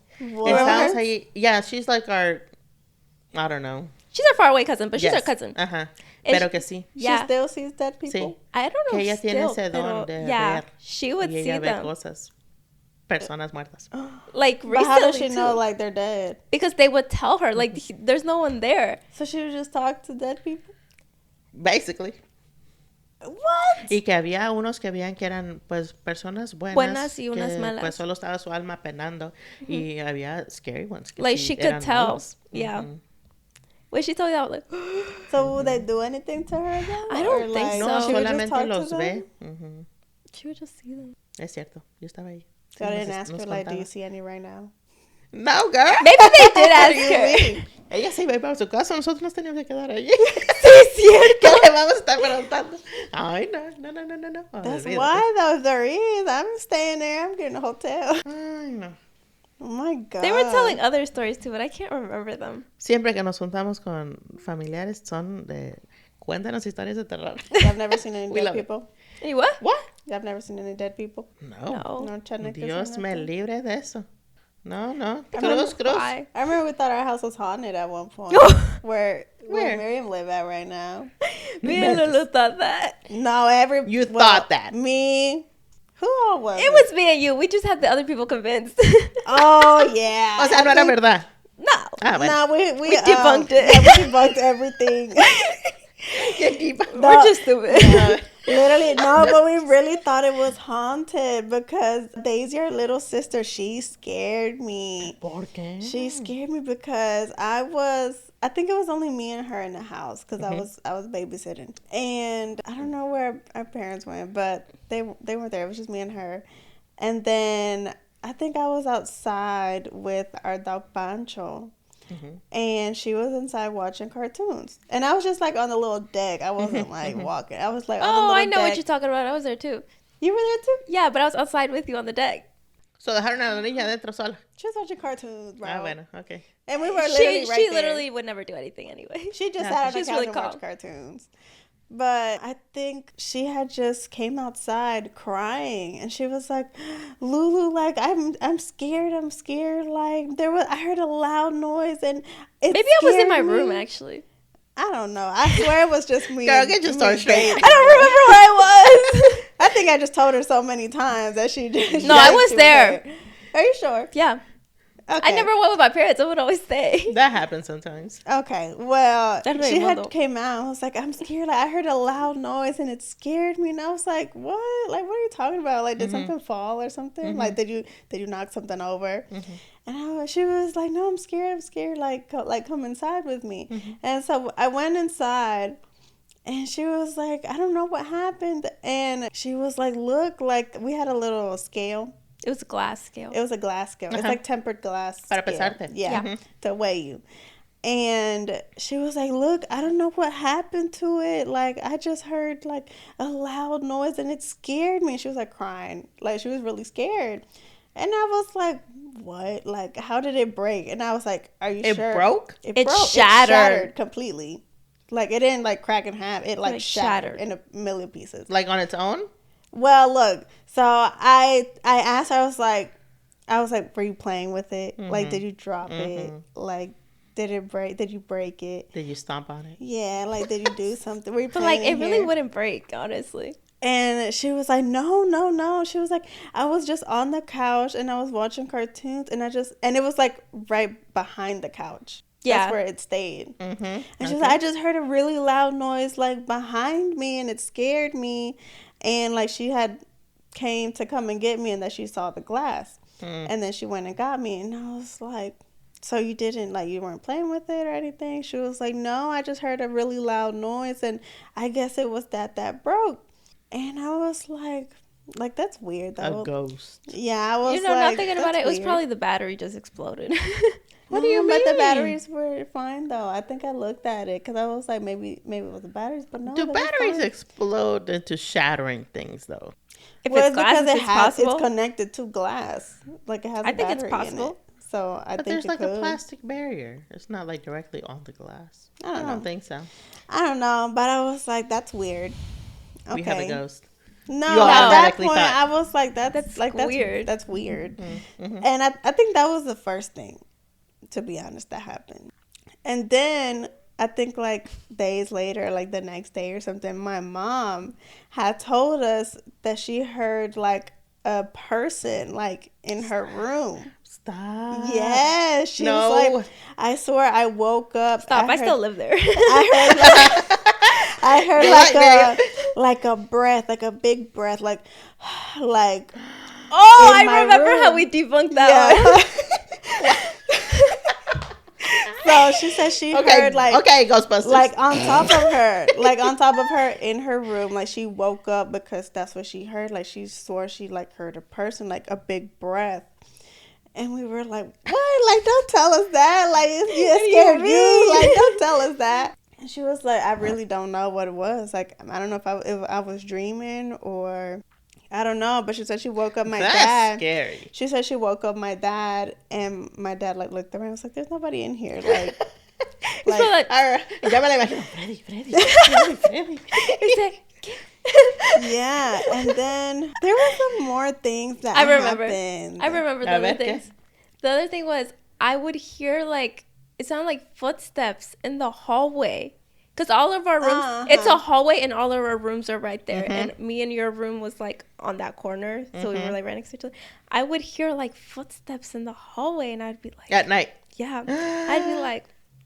Estábamos ahí. Yeah, she's like our, I don't know. She's our far away cousin, but she's our cousin. Ajá. And Pero que sí. Yeah. She still sees dead people? Sí. I don't know Que ella if tiene still, ese don de yeah, ver. she would Y see ella ve them. cosas. Personas muertas. Like But recently how does she too. know, like, they're dead? Because they would tell her, like, there's no one there. So she would just talk to dead people? Basically. What? Y que había unos que habían que eran pues personas Buenas y unas que, malas. pues solo estaba su alma penando. Y había scary ones. Que Like sí she could eran tell. malos. Yeah. Ujú. When she told me that, I was like, So would they do anything to her though? I don't Or, think like, so. No, she would just solamente talk to los them? ve. Ujú. she would just see them. Es cierto, yo estaba ahí. So I Sí, didn't nos- ask her, nos like, do contaba. you see any right now? No, girl. Maybe they did What ask do you her. mean? Ella se iba para su casa, nosotros nos teníamos que quedar allí. Sí, cierto. ¿Qué le vamos a estar preguntando? Ay, no. That's Olvídate. why, though, if there is. I'm staying there. I'm getting a hotel. Ay, no. Oh, my God. They were telling other stories too, but I can't remember them. Siempre que nos juntamos con familiares son de... Cuéntanos historias de terror. I've never seen any We dead love it. people. Any what? What? I've never seen any dead people. No. No chaneques or Dios me nothing? libre de eso. No. I Cruz. Why? I remember we thought our house was haunted at one point. Where Miriam live at right now. Me and Lulu thought that. No, You thought that. Me. Who all was It was me and you. We just had the other people convinced. Oh, yeah. O sea, no era verdad. No. Ah, bueno. No, we debunked it. Yeah, we debunked everything. We're just stupid. No. Literally, no, but we really thought it was haunted because Daisy, our little sister, she scared me. ¿Por qué? She scared me because I think it was only me and her in the house because I was babysitting. And I don't know where our parents went, but they weren't there. It was just me and her. And then I think I was outside with our dog Pancho. And she was inside watching cartoons. And I was just like on the little deck. I wasn't like walking. I was like on the Oh, little I know what deck. you're talking about. I was there too. You were there too? Yeah, but I was outside with you on the deck. So dejaron a la niña adentro sola. She was watching cartoons, bro. Ah, bueno, ok. And we were literally right She there. literally would never do anything anyway. She just Yeah, sat on the she's couch really and calm. watched cartoons. But I think she had just came outside crying, and she was like, "Lulu, like I'm scared. Like I heard a loud noise, and it Maybe I was in scared my me." room actually. I don't know. I swear it was just me. Girl, get your story straight. I don't remember where I was. I think I just told her so many times that she did. No, I was there. Are you sure? Yeah. Okay. I never went with my parents. I would always stay. That happens sometimes. Okay, well, That's she very had well, though. came out. I was like, I'm scared. Like, I heard a loud noise and it scared me. And I was like, what? Like, what are you talking about? Like, did something fall or something? Like, did you knock something over? And she was like, no, I'm scared. Like, come inside with me. And so I went inside. And she was like, I don't know what happened. And she was like, look, like we had a little scale. It was a glass scale. It was a glass scale. It's like tempered glass. Para scale. pesarte. Yeah, to weigh you. And she was like, look, I don't know what happened to it. Like, I just heard like a loud noise and it scared me. She was like crying. Like, she was really scared. And I was like, what? Like, how did it break? And I was like, are you It sure? broke? It It broke. shattered. It shattered completely. Like, it didn't like crack in half. It like shattered in a million pieces. Like on its own? Well, look, so I asked her, I was like, were you playing with it? Like, did you drop it? Like, did it break? Did you break it? Did you stomp on it? Yeah, like, did you do something? Were you But playing like, it really here? wouldn't break, honestly. And she was like, no. She was like, I was just on the couch and I was watching cartoons and it was like right behind the couch. Yeah. That's where it stayed. And she was like, I just heard a really loud noise like behind me and it scared me. And like she had came to come and get me and that she saw the glass. And then she went and got me. And I was like, so you didn't, like, you weren't playing with it or anything? She was like, no, I just heard a really loud noise. And I guess it was that broke. And I was like, that's weird though. A ghost. Yeah, I was You know, like, not thinking about that's it, it was weird. probably the battery just exploded. What do you But mean? the batteries were fine though. I think I looked at it because I was like, maybe it was the batteries, but no. Do they were batteries fine. explode into shattering things though? If Well, it's glass, because if it's possible. it's connected to glass. Like it has I a think it's battery in it. possible. So I But think there's it like could. a plastic barrier. It's not like directly on the glass. I don't know. think so. I don't know, but I was like, that's weird. Okay. We have a ghost. No, You at that automatically point, thought- I was like, That's that's weird. That's weird. Mm-hmm. And I think that was the first thing, to be honest, that happened. And then I think like days later, like the next day or something, my mom had told us that she heard like a person like in her room. Stop. Yes, she No. was like, I swear I woke up. Stop! I heard- still live there. I heard You're like right, like a breath, like a big breath, like Oh, in I my remember how room. we debunked that one. So she said she heard like Ghostbusters. like on top of her in her room, like she woke up because that's what she heard. Like she swore she like heard a person, like a big breath. And we were like, what? Like, don't tell us that. Like, it scared you. Like, don't tell us that. And she was like, I really don't know what it was. Like, I don't know if I was dreaming or I don't know. But she said she woke up my That's dad. scary. She said she woke up my dad, and my dad like looked around. I was like, there's nobody in here. Like, like Ya me la imagino. Freddy. he said, yeah. And then there were some more things that I remember. happened. I remember the A other ver, ¿qué? things. The other thing was I would hear like it sounded like footsteps in the hallway. Because all of our rooms, it's a hallway and all of our rooms are right there. And me and your room was like on that corner. So we were like right next to each other. I would hear like footsteps in the hallway and I'd be like, At night. yeah. I'd be like,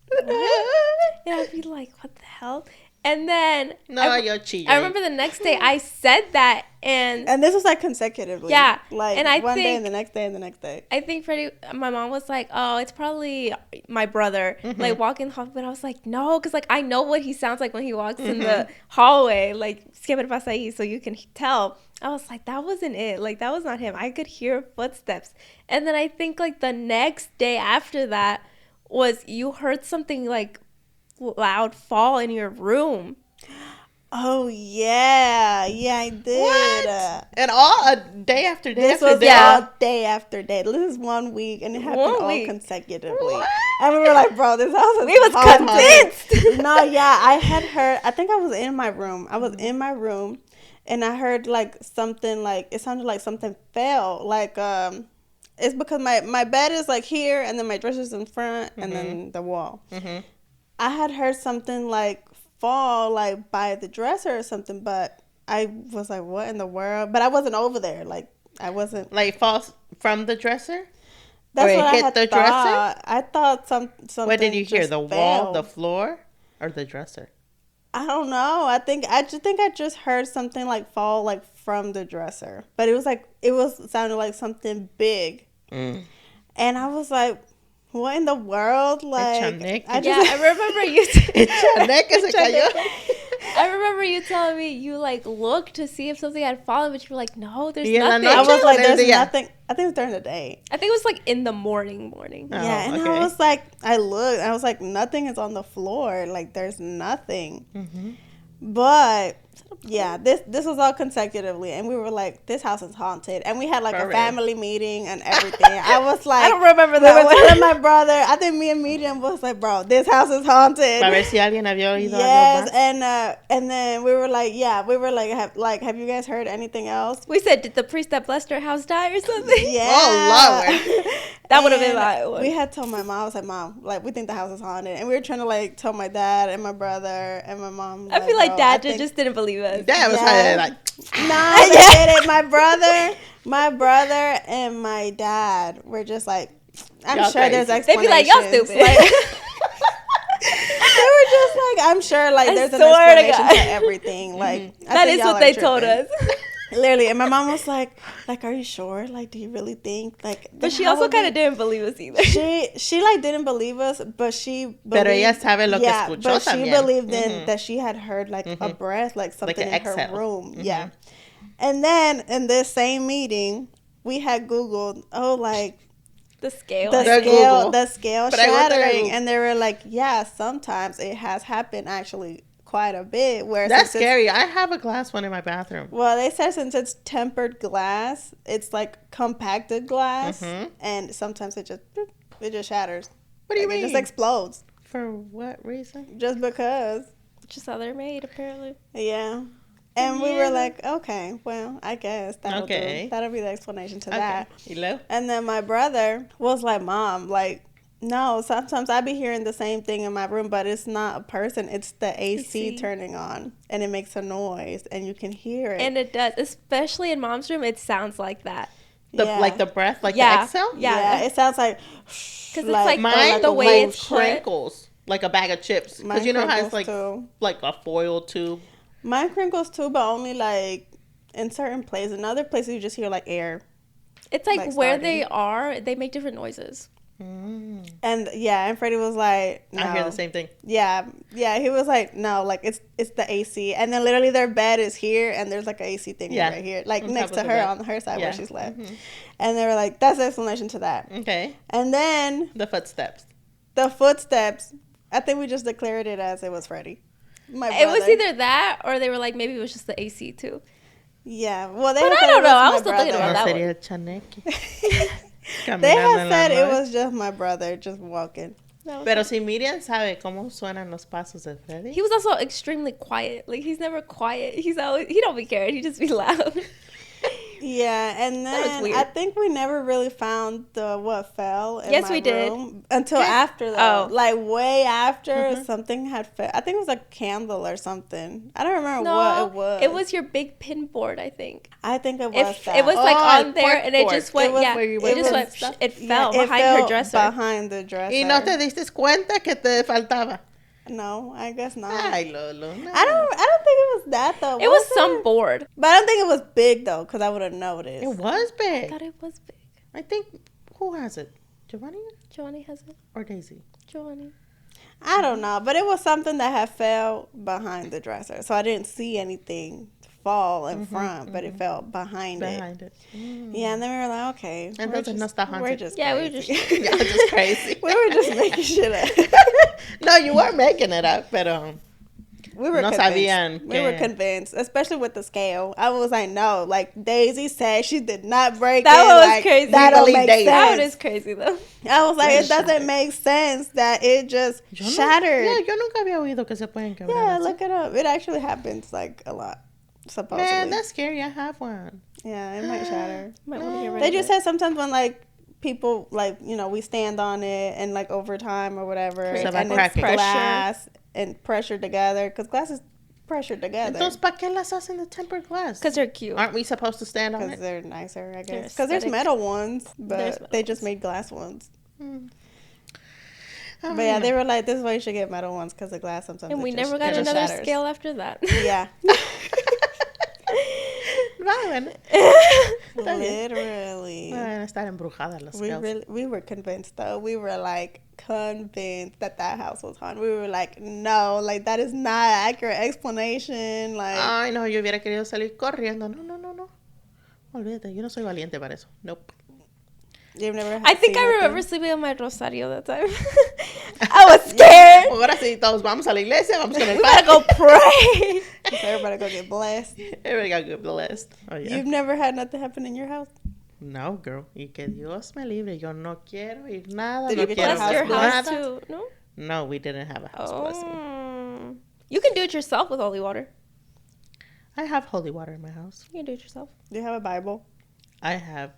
what? And I'd be like, what the hell? And then Yo chillo. I remember the next day I said that and this was like consecutively. Yeah, Like and I one day think- and the next day and the next day. I think my mom was like, oh, it's probably my brother, like walking the hallway. But I was like, no, because like I know what he sounds like when he walks in the hallway, like, ¿qué me pasa ahí? So you can tell. I was like, that wasn't it. Like, that was not him. I could hear footsteps. And then I think like the next day after that was you heard something like loud fall in your room. Oh yeah, I did. What? And all a day after day This after was day. all day after day. This is 1 week, and it happened 1 all week. consecutively. What? And we were like, "Bro, this house is." We was haunted." convinced. No, yeah, I had heard. I think I was in my room. And I heard like something. Like it sounded like something fell. Like it's because my bed is like here, and then my dresser's in front, and then the wall. Mm-hmm. I had heard something like fall like by the dresser or something, but I was like, what in the world? But I wasn't over there. Like I wasn't. Like falls from the dresser? That's Or it what I hit had the thought. I thought something. What did you hear? just The wall, fell. the floor, or the dresser? I don't know. I just heard something like fall like from the dresser, but it was sounded like something big, and I was like, what in the world? Like Chanek. I Yeah, just I remember you. Chanek que se cayó. I remember you telling me you like looked to see if something had fallen, but you were like, no, there's Y en la nothing. I noche? was like, Del there's día. nothing. I think it was during the day. I think it was like in the morning. Oh, Yeah, and okay. I was like, I looked, I was like, nothing is on the floor. Like, there's nothing. Mm-hmm. But yeah, this was all consecutively, and we were like, this house is haunted, and we had like For a real. family meeting and everything. I was like, I don't remember we that were one. telling my brother. I think me and Miriam was like, bro, this house is haunted. Para ver si alguien había oído Yes, algo más. and then we were like, have you guys heard anything else? We said, did the priest that blessed our house die or something? Yeah. Oh, Lord. That would have been And my one. We had told my mom, I was like, Mom, like, we think the house is haunted. And we were trying to, like, tell my dad and my brother and my mom. I feel like bro, Dad I think- just didn't believe us. Dad was Yeah. like, No, they did it. My brother and my dad were just like, I'm Y'all sure there's crazy. They'd be like, y'all explanations. stupid. Like, they were just like, I'm sure, like, I there's an swear to explanation God. to everything. Like, I That think is y'all what are they told tripping. us. Literally, and my mom was like, are you sure? Like, do you really think? Like, But she how also would kind of we- didn't believe us either. She like didn't believe us, but she Pero ella believed, sabe lo que escuchó but she también. believed in that she had heard like a breath, like something an in her exhale. room. Yeah. And then in this same meeting, we had Googled, The scale. The scale Pregúntale a shattering, Google. and they were like, yeah, sometimes it has happened actually quite a bit. Where That's scary. I have a glass one in my bathroom. Well, they said since it's tempered glass, it's like compacted glass, and sometimes it just shatters. What do you mean? It just explodes. For what reason? Just because. Just how they're made, apparently. Yeah. And we were like, okay, well, I guess that'll do. That'll be the explanation to that. And then my brother was like, Mom, like, no, sometimes I be hearing the same thing in my room, but it's not a person. It's the AC turning on, and it makes a noise, and you can hear it. And it does, especially in Mom's room. It sounds like that. Like the breath, like the exhale? Yeah, it sounds like... Because it's like mine, the way it's crinkles, like a bag of chips. Because you know how it's like a foil tube? Mine crinkles too, but only like in certain places. In other places, you just hear like air. It's like where they are, they make different noises. And and Freddie was like, no. I hear the same thing. Yeah, he was like, no, like it's the AC, and then literally their bed is here, and there's like an AC thing right here, like next to her on her side where she slept. And they were like, that's the explanation to that. Okay. And then the footsteps. I think we just declared it as it was Freddie. It was either that, or they were like, maybe it was just the AC too. Yeah, well, but I don't know. I was still thinking about that one. They had said it was just my brother just walking. Pero si Miriam sabe cómo suenan los pasos de Freddy. He was also extremely quiet. Like, he's never quiet. He don't be caring. He just be loud. Yeah, and then I think we never really found what fell in my room until after, though. Like, way after something had fell. I think it was a candle or something. I don't remember what it was. It was your big pin board, I think. I think it was that. It was like on there, and it just went, it fell behind her dresser. Behind the dresser. Y no te diste cuenta que te faltaba. No, I guess not. Ay, Lulu. No. I don't think it was that, though. It was some board. But I don't think it was big, though, because I would have noticed. It was big. I thought it was big. I think, who has it? Giovanni? Giovanni has it. Or Daisy? Giovanni. I don't know, but it was something that had fell behind the dresser. So I didn't see anything fall in front, but it fell behind it. Yeah, and then we were like, okay. Entonces no está haunted. We're just crazy. we were just crazy. We were just making shit up. No, you were making it up, pero we were convinced. We were convinced, especially with the scale. I was like, no, like Daisy said, she did not break that it. That was like, crazy. That don't make sense. That is crazy, though. I was like, it doesn't make sense that it just shattered. Yeah, yo nunca había oído que se pueden quebrar. Yeah, look it up. It actually happens like a lot. Supposedly. Man, that's scary. I have one. Yeah, it might shatter. They just said sometimes when like people like we stand on it and like over time or whatever, and it's glass and pressured together because glass is pressured together. Entonces, ¿para qué las hacen de tempered glass? Because they're cute. Aren't we supposed to stand on it? Because they're nicer, I guess. Because there's metal ones, but they just made glass ones. But yeah, they were like, this is why you should get metal ones because the glass sometimes. And we never got another scale after that. Yeah. Literally. Estar embrujadas las scales. We were convinced, though. We were like convinced that house was haunted. We were like, no, like that is not an accurate explanation. Like, ay, no, yo hubiera querido salir corriendo. No. Olvídate, yo no soy valiente para eso. Nope. I think I remember sleeping on my rosario that time. I was scared. Ahora sí, todos vamos a la iglesia, vamos con el We gotta go pray. Everybody go get blessed. Everybody gotta get blessed. Oh, yeah. You've never had nothing happen in your house? No, girl. Y que Dios me libre. Yo no quiero ir nada. Did no you get quiero your house nada. too? No? No, we didn't have a house blessing. You can do it yourself with holy water. I have holy water in my house. You can do it yourself. Do you have a Bible? I have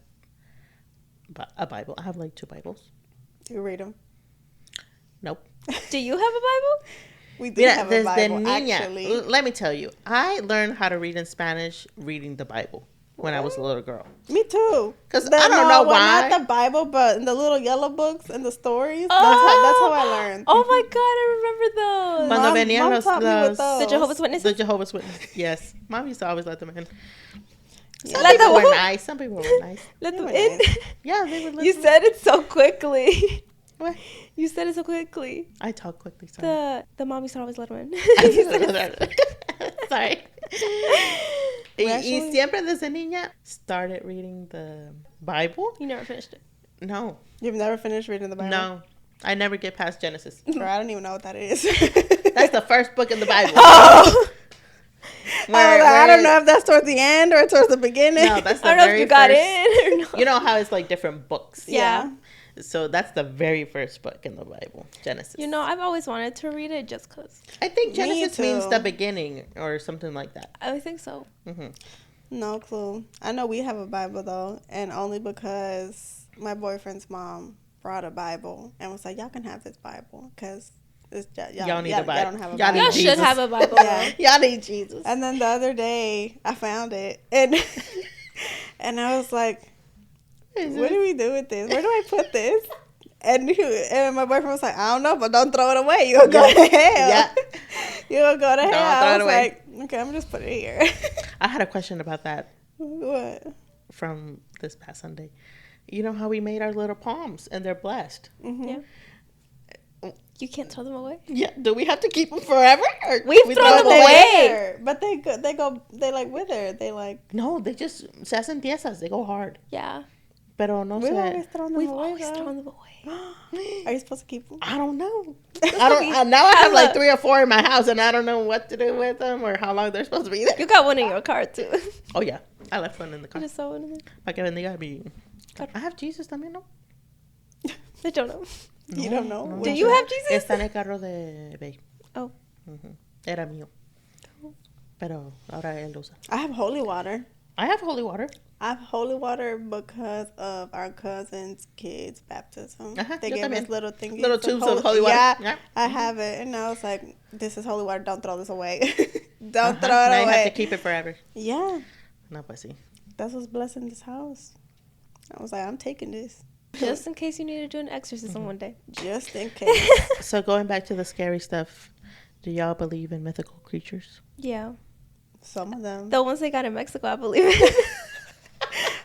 a Bible. I have like 2 Bibles. Do you read them? Nope. Do you have a Bible? We do have a Bible, actually. Let me tell you, I learned how to read in Spanish reading the Bible when I was a little girl. Me too. Because I don't know why. Not the Bible, but in the little yellow books and the stories. That's how I learned. Oh my God, I remember those. Cuando venían the Jehovah's Witnesses? The Jehovah's Witnesses, yes. Mom used to always let them in. Some let people them were nice. Some people were nice. Let them in? Yeah, they would let You them said it so quickly. What? You said it so quickly. I talk quickly, sorry. The mom used to always let them in. Sorry. Y siempre desde niña started reading the Bible. You never finished it. No. You've never finished reading the Bible? No. I never get past Genesis. Bro, I don't even know what that is. That's the first book in the Bible. Oh! I don't know if that's towards the end or towards the beginning. No, that's the I don't know very if you got first. in or not. You know how it's like different books. Yeah. So that's the very first book in the Bible, Genesis. You know, I've always wanted to read it just because. I think Me Genesis too. means the beginning or something like that. I think so. Mm-hmm. No clue. I know we have a Bible though, and only because my boyfriend's mom brought a Bible and was like, "Y'all can have this Bible because y'all need a Bible. Y'all don't have a Y'all Bible." need Y'all Jesus. should have a Bible. Yeah. Y'all need Jesus. And then the other day, I found it, and and I was like, "What do we do with this? Where do I put this?" And my boyfriend was like, "I don't know, but don't throw it away. You'll go to hell. Yeah. You'll go to hell." throw I it was away. like, "Okay, I'm just put it here." I had a question about that What? from this past Sunday. You know how we made our little palms and they're blessed? Mm-hmm. Yeah. You can't throw them away. Yeah. Do we have to keep them forever? Or We've we thrown them them away. But they like wither. They like. No, they just se hacen tiesas. They go hard. Yeah. Pero no We've always sé. thrown them We've away. always though. thrown them away. Are you supposed to keep them? I don't know. Now I have like 3 or 4 in my house, and I don't know what to do with them or how long they're supposed to be there. You got one in your car too. Oh yeah, I left one in the I car. just saw one in there. Pa que bendiga mi. I have Jesus también, ¿no? I don't know. You don't know. no. What Do is you it? have Jesus? Está en el carro de Bey. Oh. Ujú. Era mío. Pero ahora él lo usa. I have holy water. I have holy water. I have holy water because of our cousin's kids' baptism. Ajá, They yo gave también. us little thingies. Little tubes of holy water. Yeah, Yeah. I have it. And I was like, this is holy water. Don't throw this away. Don't throw Now it you have to away. keep it forever. Yeah, No, pues sí. that's what's blessing this house. I was like, I'm taking this. Just in case you need to do an exorcism one day. Just in case. So going back to the scary stuff, do y'all believe in mythical creatures? Yeah. Some of them. The ones they got in Mexico, I believe.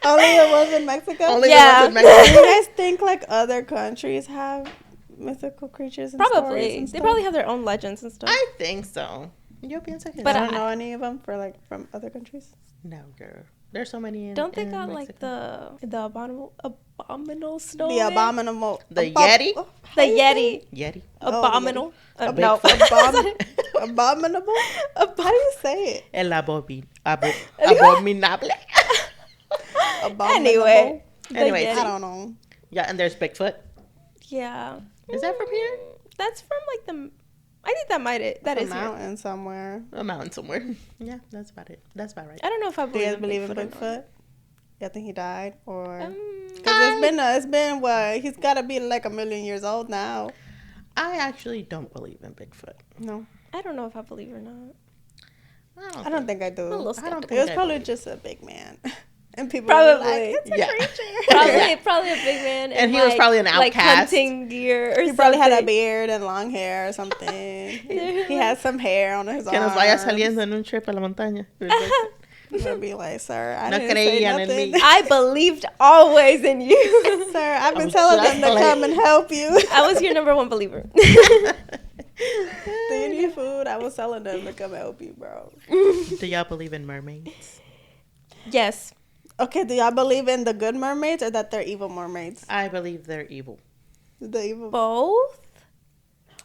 Only the ones in Mexico? Only Yeah. the ones in Mexico. Do you guys think like other countries have mythical creatures and stories Probably. and They stuff? probably have their own legends and stuff. I think so. Yo pienso que But I sí. don't know any of them from other countries. No, girl. There's so many in Don't they in got like Mexico. the abominable snow? The abominable. The Yeti? The Yeti. Yeti. Oh, Abominable. A No. Abominable? How do you say it? El abominable. Abominable? Anyway. The Anyways. Yeti. I don't know. Yeah, and there's Bigfoot. Yeah. Is that from here? That's from like the. I think that A is here. mountain somewhere. A mountain somewhere. Yeah, that's about it. That's about right. I don't know if I Do believe you guys in believe in Bigfoot. or not. Bigfoot? Yeah, I think he died, or Um, because it's been what, he's got to be like 1 million years old now. I actually don't believe in Bigfoot. No, I don't know if I believe or not. I don't think I do. I'm a little I don't skeptical. It was think I probably believe. just a big man, and people Probably. were like, "It's a Yeah. creature." Probably a big man. And he was probably an like outcast. hunting gear or He probably had a something. beard and long hair or something. he had some hair on his Que nos arms. vaya saliendo en un trip a la montaña. He'll be like, "Sir, I No didn't say creían en nothing." mí. I believed always in you. Sir, I've been I'm telling just them to come and help you. I was your number one believer. Do you need food? I was telling them to come help you, bro. Do y'all believe in mermaids? Yes. Okay, do y'all believe in the good mermaids or that they're evil mermaids? I believe they're evil. The evil, Both?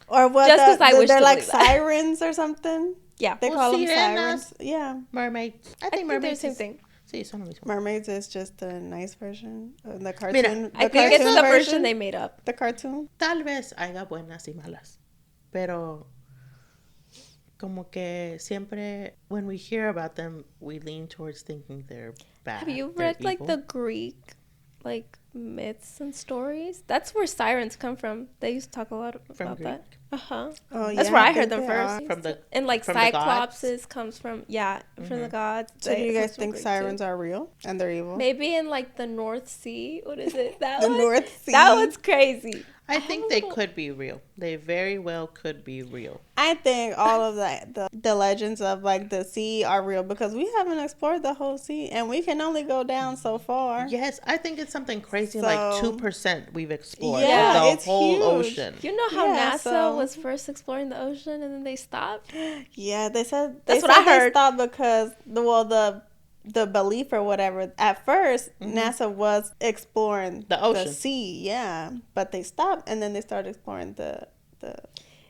or what? Just 'cause I wish they're to like believe that. sirens or something. Yeah. They Well, call them sirenas. sirens. Yeah, Mermaids. I I think think they're the mermaids same is- thing. Sí, son lo mismo. mermaids is just the nice version of the cartoon. Mira, the I think it's cartoon the version they made up. The cartoon. Tal vez haya buenas y malas. Pero como que siempre when we hear about them, we lean towards thinking they're bad. Have you they're read like evil. the Greek like myths and stories? That's where sirens come from. They used to talk a lot From about Greek? that. Uh-huh. Oh, That's yeah, where I think heard them they first. are. From the And like from the gods? cyclopses comes from from the gods. So do you It guys comes from think Greek, sirens too. are real and they're evil? Maybe in like the North Sea. What is it? That The one? North Sea. That one's crazy. I think they have a little- could be real. They very well could be real. I think all of the legends of like the sea are real because we haven't explored the whole sea and we can only go down so far. Yes, I think it's something crazy So- like 2% we've explored Yeah, the it's whole huge. ocean. You know how Yeah, NASA so- was first exploring the ocean and then they stopped? Yeah, they said That's they what I said they heard. stopped because the the belief or whatever. At first, NASA was exploring The ocean. the sea, yeah, but they stopped and then they started exploring the.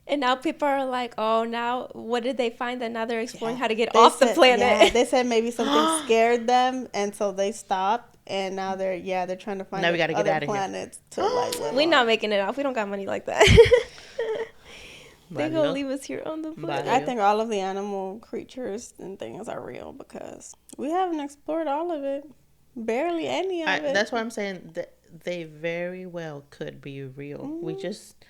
And now people are like, oh, now what did they find that now they're exploring how to get They off the said- planet? Yeah, they said maybe something scared them, and so they stopped. And now they're trying to find Now we gotta get other out of here. planets to like live We're on. not making it off. We don't got money like that. They gonna Válido. leave us here on the planet. I think all of the animal creatures and things are real because we haven't explored all of it. Barely any of it. That's why I'm saying that they very well could be real. We just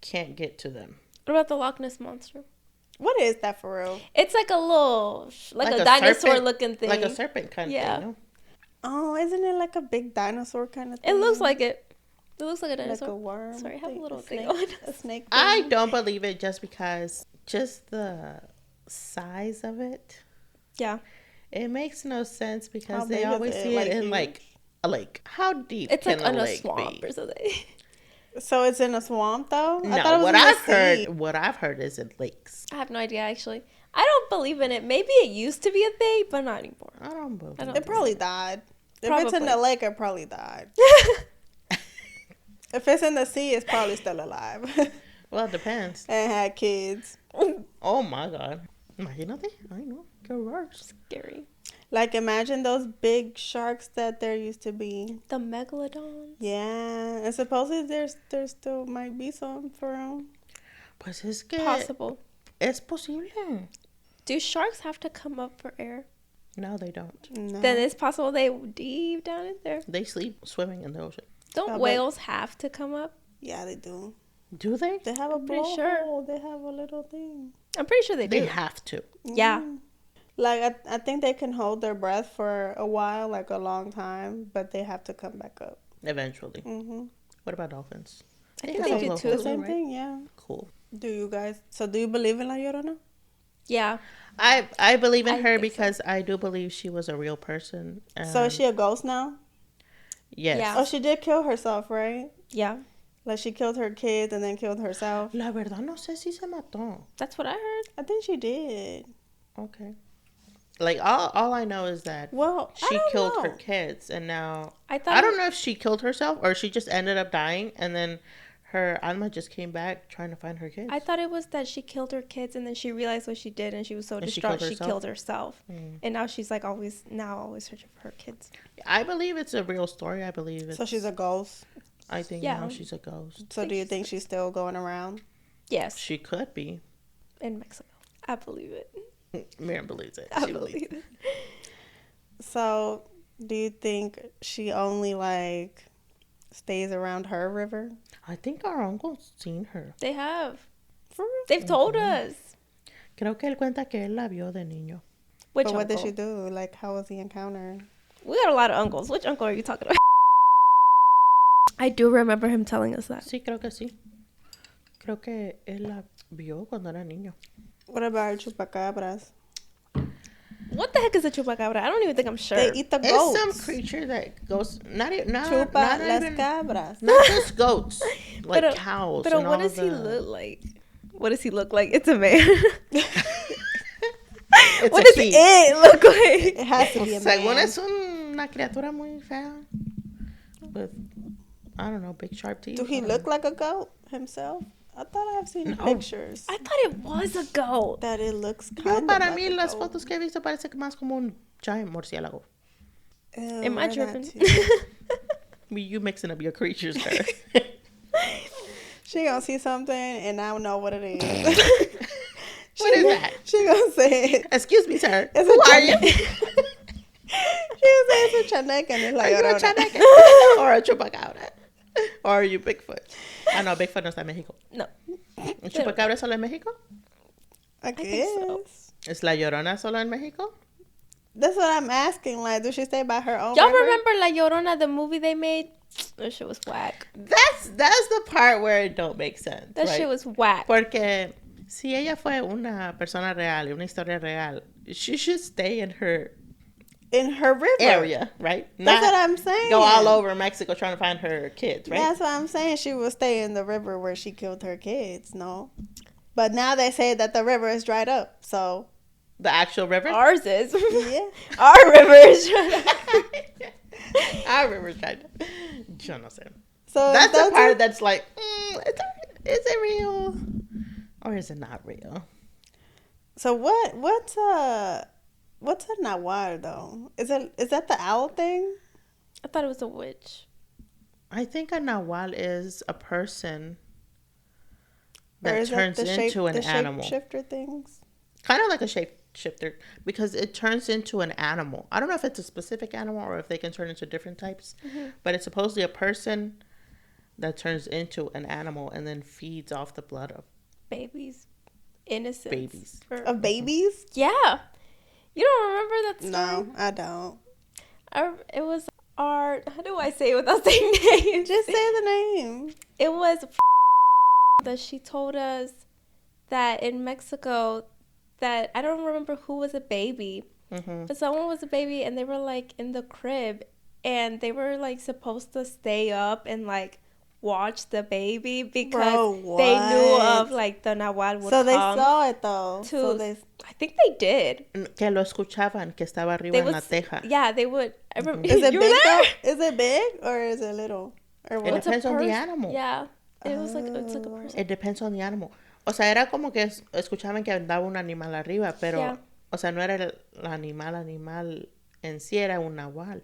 can't get to them. What about the Loch Ness Monster? What is that for real? It's like a little, like a a dinosaur serpent- looking thing. Like a serpent kind of Yeah. thing, no? Oh, isn't it like a big dinosaur kind of thing? It looks like it. It looks like a like dinosaur. a worm. Sorry, I have a little thing snake, on. a snake. Thing. I don't believe it just because just the size of it. Yeah. It makes no sense because How they big is always it? see Like it in huge? like a lake. How deep It's can like a in a lake swamp be? or something. So it's in a swamp though. I thought it No, was what in the I've sea. what I've heard is in lakes. I have no idea, actually. I don't believe in it. Maybe it used to be a thing, but not anymore. I don't believe. I don't It probably died. If it's in Probably. the lake, it probably died. If it's in the sea, it's probably still alive Well, it depends. and had kids. Oh my god. Imagínate. I know. Get worse. Scary. Like imagine those big sharks that there used to be. The megalodons. Yeah, and supposedly there still might be some for them. Pues es que Possible. es posible. Do sharks have to come up for air? No, they don't. No. Then it's possible they deep down in there. They sleep swimming in the ocean. Don't but- whales have to come up? Yeah, they do. Do they? They have a pretty blowhole. sure. They have a little thing. I'm pretty sure they do. They have to. Yeah. Like I think they can hold their breath for a while, like a long time, but they have to come back up. Eventually. Mm-hmm. What about dolphins? I think have they a do blowhole too. The too, same right? thing, yeah. Cool. Do you guys? So do you believe in La Llorona? Yeah. I believe in I her think so. because I do believe she was a real person. So is she a ghost now? Yes. Yeah. Oh, she did kill herself, right? Yeah. Like she killed her kids and then killed herself. La verdad no sé si se mató. That's what I heard. I think she did. Okay. Like all I know is that Well, I she don't killed know. her kids, and now I thought I don't know if she killed herself or she just ended up dying, and then her alma just came back trying to find her kids. I thought it was that she killed her kids and then she realized what she did and she was so And she distraught killed she herself? killed herself. Mm. And now she's like always searching for her kids. I believe it's a real story. I believe it's. So she's a ghost. I think Yeah. now she's a ghost. So do you think she's still going around? Yes. She could be. In Mexico. I believe it. Miriam believes it. I She believes believe it. So do you think she only like stays around her river? I think our uncle's seen her. They have. For real? They've told us. Creo que él cuenta que él la vio de niño. Which But what did uncle? she do? Like, how was the encounter? We got a lot of uncles. Which uncle are you talking about? I do remember him telling us that. Sí, creo que sí. Creo que él la vio cuando era niño. What about chupacabras? What the heck is a chupacabra? I don't even think I'm sure. They eat the It's goats. some creature that goes not Chupa not las even cabras. not just goats, like But, cows. But and what all does he the- look like? What does he look like? It's a man. It's What a does he. it look like? It has to be a Según man. es una criatura muy fea with I don't know, big sharp teeth. Do he look like a goat himself? I thought I've seen No. pictures I thought it was a goat. that it looks Yo kind of para like mí a las goat. fotos que he visto parece más como un giant murciélago. Ew, Am I we're tripping? not too- You mixing up your creatures there. She gonna see something and I don't know what it is. What is that? She gonna say it. Excuse me, sir. It's Who a are you? She gonna say it's a chaneque and it's Are like you a Llorona. chaneque? Or a chupacabra? Or are you Bigfoot? Ah, no, Bigfoot no está en México. No. ¿Un chupacabra es solo en México? I think guess. so. ¿Es la Llorona solo en México? That's what I'm asking. Like, does she stay by her own Y'all river? remember La Llorona, the movie they made? That shit was whack. That's the part where it don't make sense. That right? shit was whack. Porque si ella fue una persona real, una historia real, she should stay in her In her river. area, right? That's Not what I'm saying. go all over Mexico trying to find her kids, right? That's what I'm saying. She will stay in the river where she killed her kids, no? But now they say that the river is dried up, so The actual river? Ours is. Yeah. Our river is China. Our river's China. Yo no sé. So That's the those part are- that's like, is it real? Or is it not real? So what's a nahual though? Is that the owl thing? I thought it was a witch. I think a nahual is a person Or that is turns into an animal. Shifter things? Kind of like a shapeshifter because it turns into an animal. I don't know if it's a specific animal or if they can turn into different types, but it's supposedly a person that turns into an animal and then feeds off the blood of Babies. Innocent. babies. Of babies? Yeah. You don't remember that story? No, I don't. It was our... How do I say it without saying names? Just say the name. It was that she told us that in Mexico that I don't remember who was a baby, but someone was a baby and they were like in the crib and they were like supposed to stay up and like watch the baby because they knew of like the Nahual would So they come saw it though. I think they did. Que lo escuchaban, que estaba arriba en la teja. Yeah, they would. I remember, Is it you big were there? though? Is it big or is it little? Or It what? depends on the animal. Yeah, it was like it's like a person. It depends on the animal. O sea, era como que escuchaban que andaba un animal arriba, pero, Yeah. o sea, no era el animal en sí, era un nahual.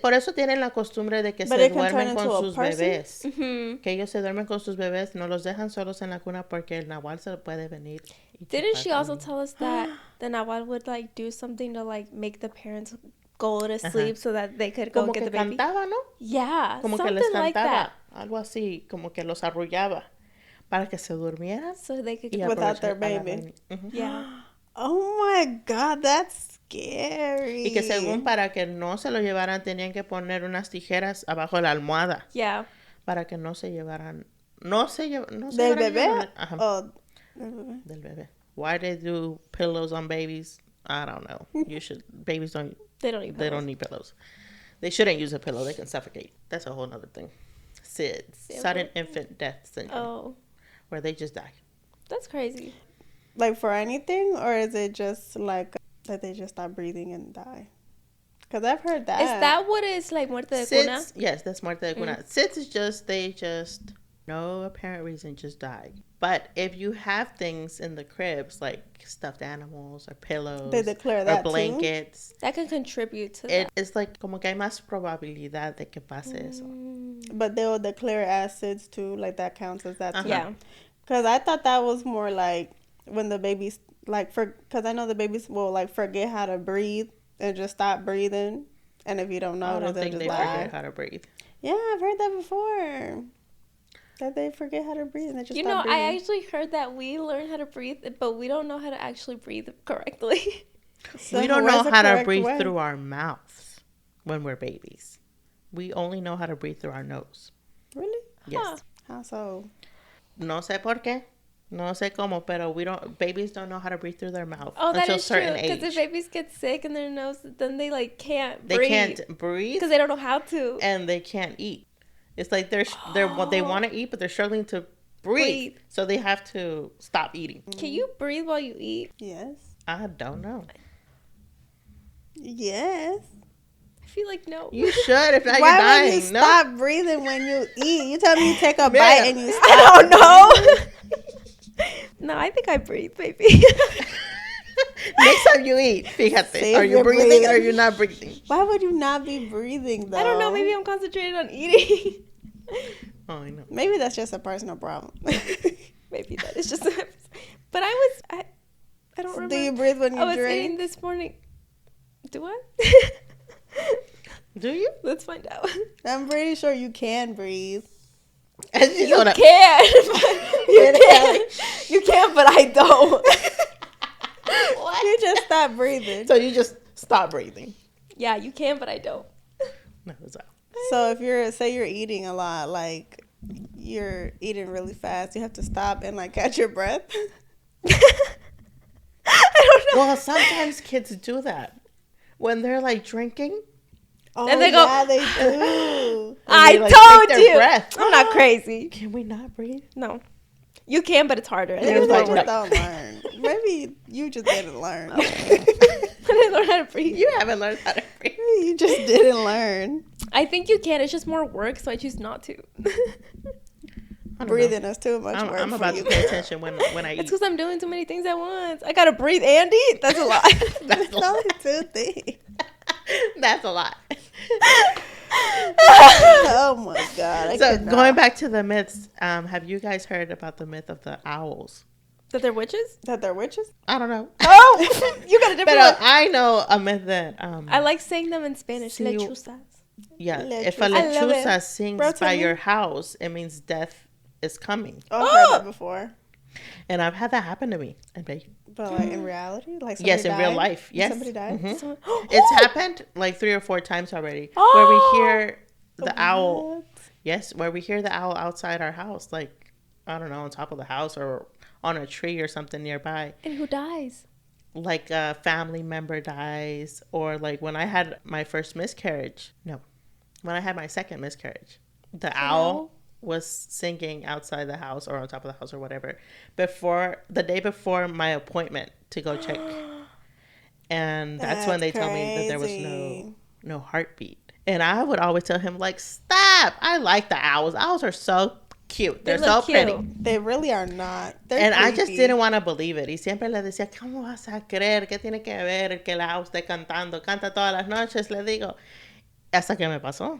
Por eso tienen la costumbre de que But se it can turn duermen into con a sus person? bebés. Mm-hmm. Que ellos se duermen con sus bebés, no los dejan solos en la cuna porque el nahual se puede venir. Y Didn't chupar she also también. tell us that the Nahual would like do something to like make the parents go to sleep so that they could go Como get que the baby? cantaba, ¿no? Yeah, Como que something les like cantaba, that. algo así, como que los arrullaba para que se durmieran So they could y Without their aprovechar a la baby. reina. Ujú. yeah. Oh my God, that's scary. Y que según para que no se lo llevaran tenían que poner unas tijeras abajo de la almohada Yeah. para que no se llevaran ¿Del bebé? Ajá, Oh, del bebé. del bebé. Why they do pillows on babies? I don't know. Babies don't They don't need they don't need pillows. They shouldn't use a pillow. They can suffocate. That's a whole other thing. SIDS, sudden infant death syndrome, Oh, where they just die. that's crazy. Like for anything, or is it just like that they just stop breathing and die? Because I've heard that. Is that what is like muerte de cuna? SIDS, yes, that's muerte de cuna. SIDS is they just, no apparent reason, just die. But if you have things in the cribs, like stuffed animals or pillows They declare that or blankets, That can contribute to it that. is like como que hay más probabilidad de que pase eso. But they'll declare acids too, like that counts as that too. Yeah. Because I thought that was more like when the babies, like, because I know the babies will like forget how to breathe and just stop breathing. And if you don't I know, don't they'll think just they die. forget how to breathe. Yeah, I've heard that before. That they forget how to breathe and they just You stop know, breathing. I actually heard that we learn how to breathe, but we don't know how to actually breathe correctly. So We don't where's know the how to correct breathe way? through our mouths when we're babies. We only know how to breathe through our nose. Really? Yes. Huh. How so? No sé por qué. No sé cómo, pero babies don't know how to breathe through their mouth Oh, that until a is true. certain Because age. if babies get sick in their nose, then they like can't They breathe. can't breathe Because they don't know how to. and they can't eat. It's like they want to eat, but they're struggling to breathe. Breathe. So they have to stop eating. Can you breathe while you eat? Yes. I don't know. Yes. I feel like no. You should if not Why you're dying. would you No. stop breathing when you eat? You tell me you take a bite Miriam. and you stop. I don't know. No, I think I breathe, baby. Next time you eat, fíjate. See Are if you you're breathing or breathing. you're not breathing? Why would you not be breathing though? I don't know. Maybe I'm concentrated on eating. Oh, I know. Maybe that's just a personal problem. Maybe that is just. But I don't remember. Do you breathe when you I was eating drink? this morning. Do I? Do you? Let's find out. I'm pretty sure you can breathe. And she's You on a- can. You can. You can, but I don't. You just stop breathing. So you just stop breathing. Yeah, you can, but I don't. No, it's out. So if you're eating a lot, like you're eating really fast, you have to stop and like catch your breath. I don't know. Well, sometimes kids do that when they're like drinking. Oh, And they go, yeah, they do. I they, like, told take their you. breath. I'm not crazy. Can we not breathe? No. You can, but it's harder. Maybe was they like, just right. don't learn. Maybe you just didn't learn. I didn't learn how to breathe. You haven't learned how to breathe. You just didn't learn. I think you can. It's just more work, so I choose not to. I don't Breathing know. is too much work. I'm for about you, to pay girl. attention when I It's eat. because I'm doing too many things at once. I gotta breathe and eat. That's a lot. That's It's only 2 things. That's a lot. Oh my god! I So could going not. back to the myths, have you guys heard about the myth of the owls? That they're witches? That they're witches. I don't know. Oh, you got a different But one. I know a myth that I like saying them in Spanish. Sí, Lechuzas. yeah, Lechuza. if a I love it. lechuza sings Bro, tell by me. your house, it means death is coming. Oh, I've heard that before. And I've had that happen to me. But like in reality, like Yes, somebody in real died? life. Yes. Somebody died. Mhm. Someone- It's happened like 3 or 4 times already. Where we hear the owl. What? Yes, where we hear the owl outside our house, like, I don't know, on top of the house or on a tree or something nearby. And who dies? Like a family member dies, or like when I had my first miscarriage. No, when I had my second miscarriage, the owl was singing outside the house or on top of the house or whatever the day before my appointment to go check. And that's when they told me that there was crazy. no heartbeat. And I would always tell him, like, stop. I like the owls. Owls are so cute. They're They so look cute. pretty. They really are not. They're And I just creepy. didn't want to believe it. Y siempre le decía, ¿cómo vas a creer? ¿Qué tiene que ver que la owl esté cantando? Canta todas las noches, le digo. Hasta que me pasó.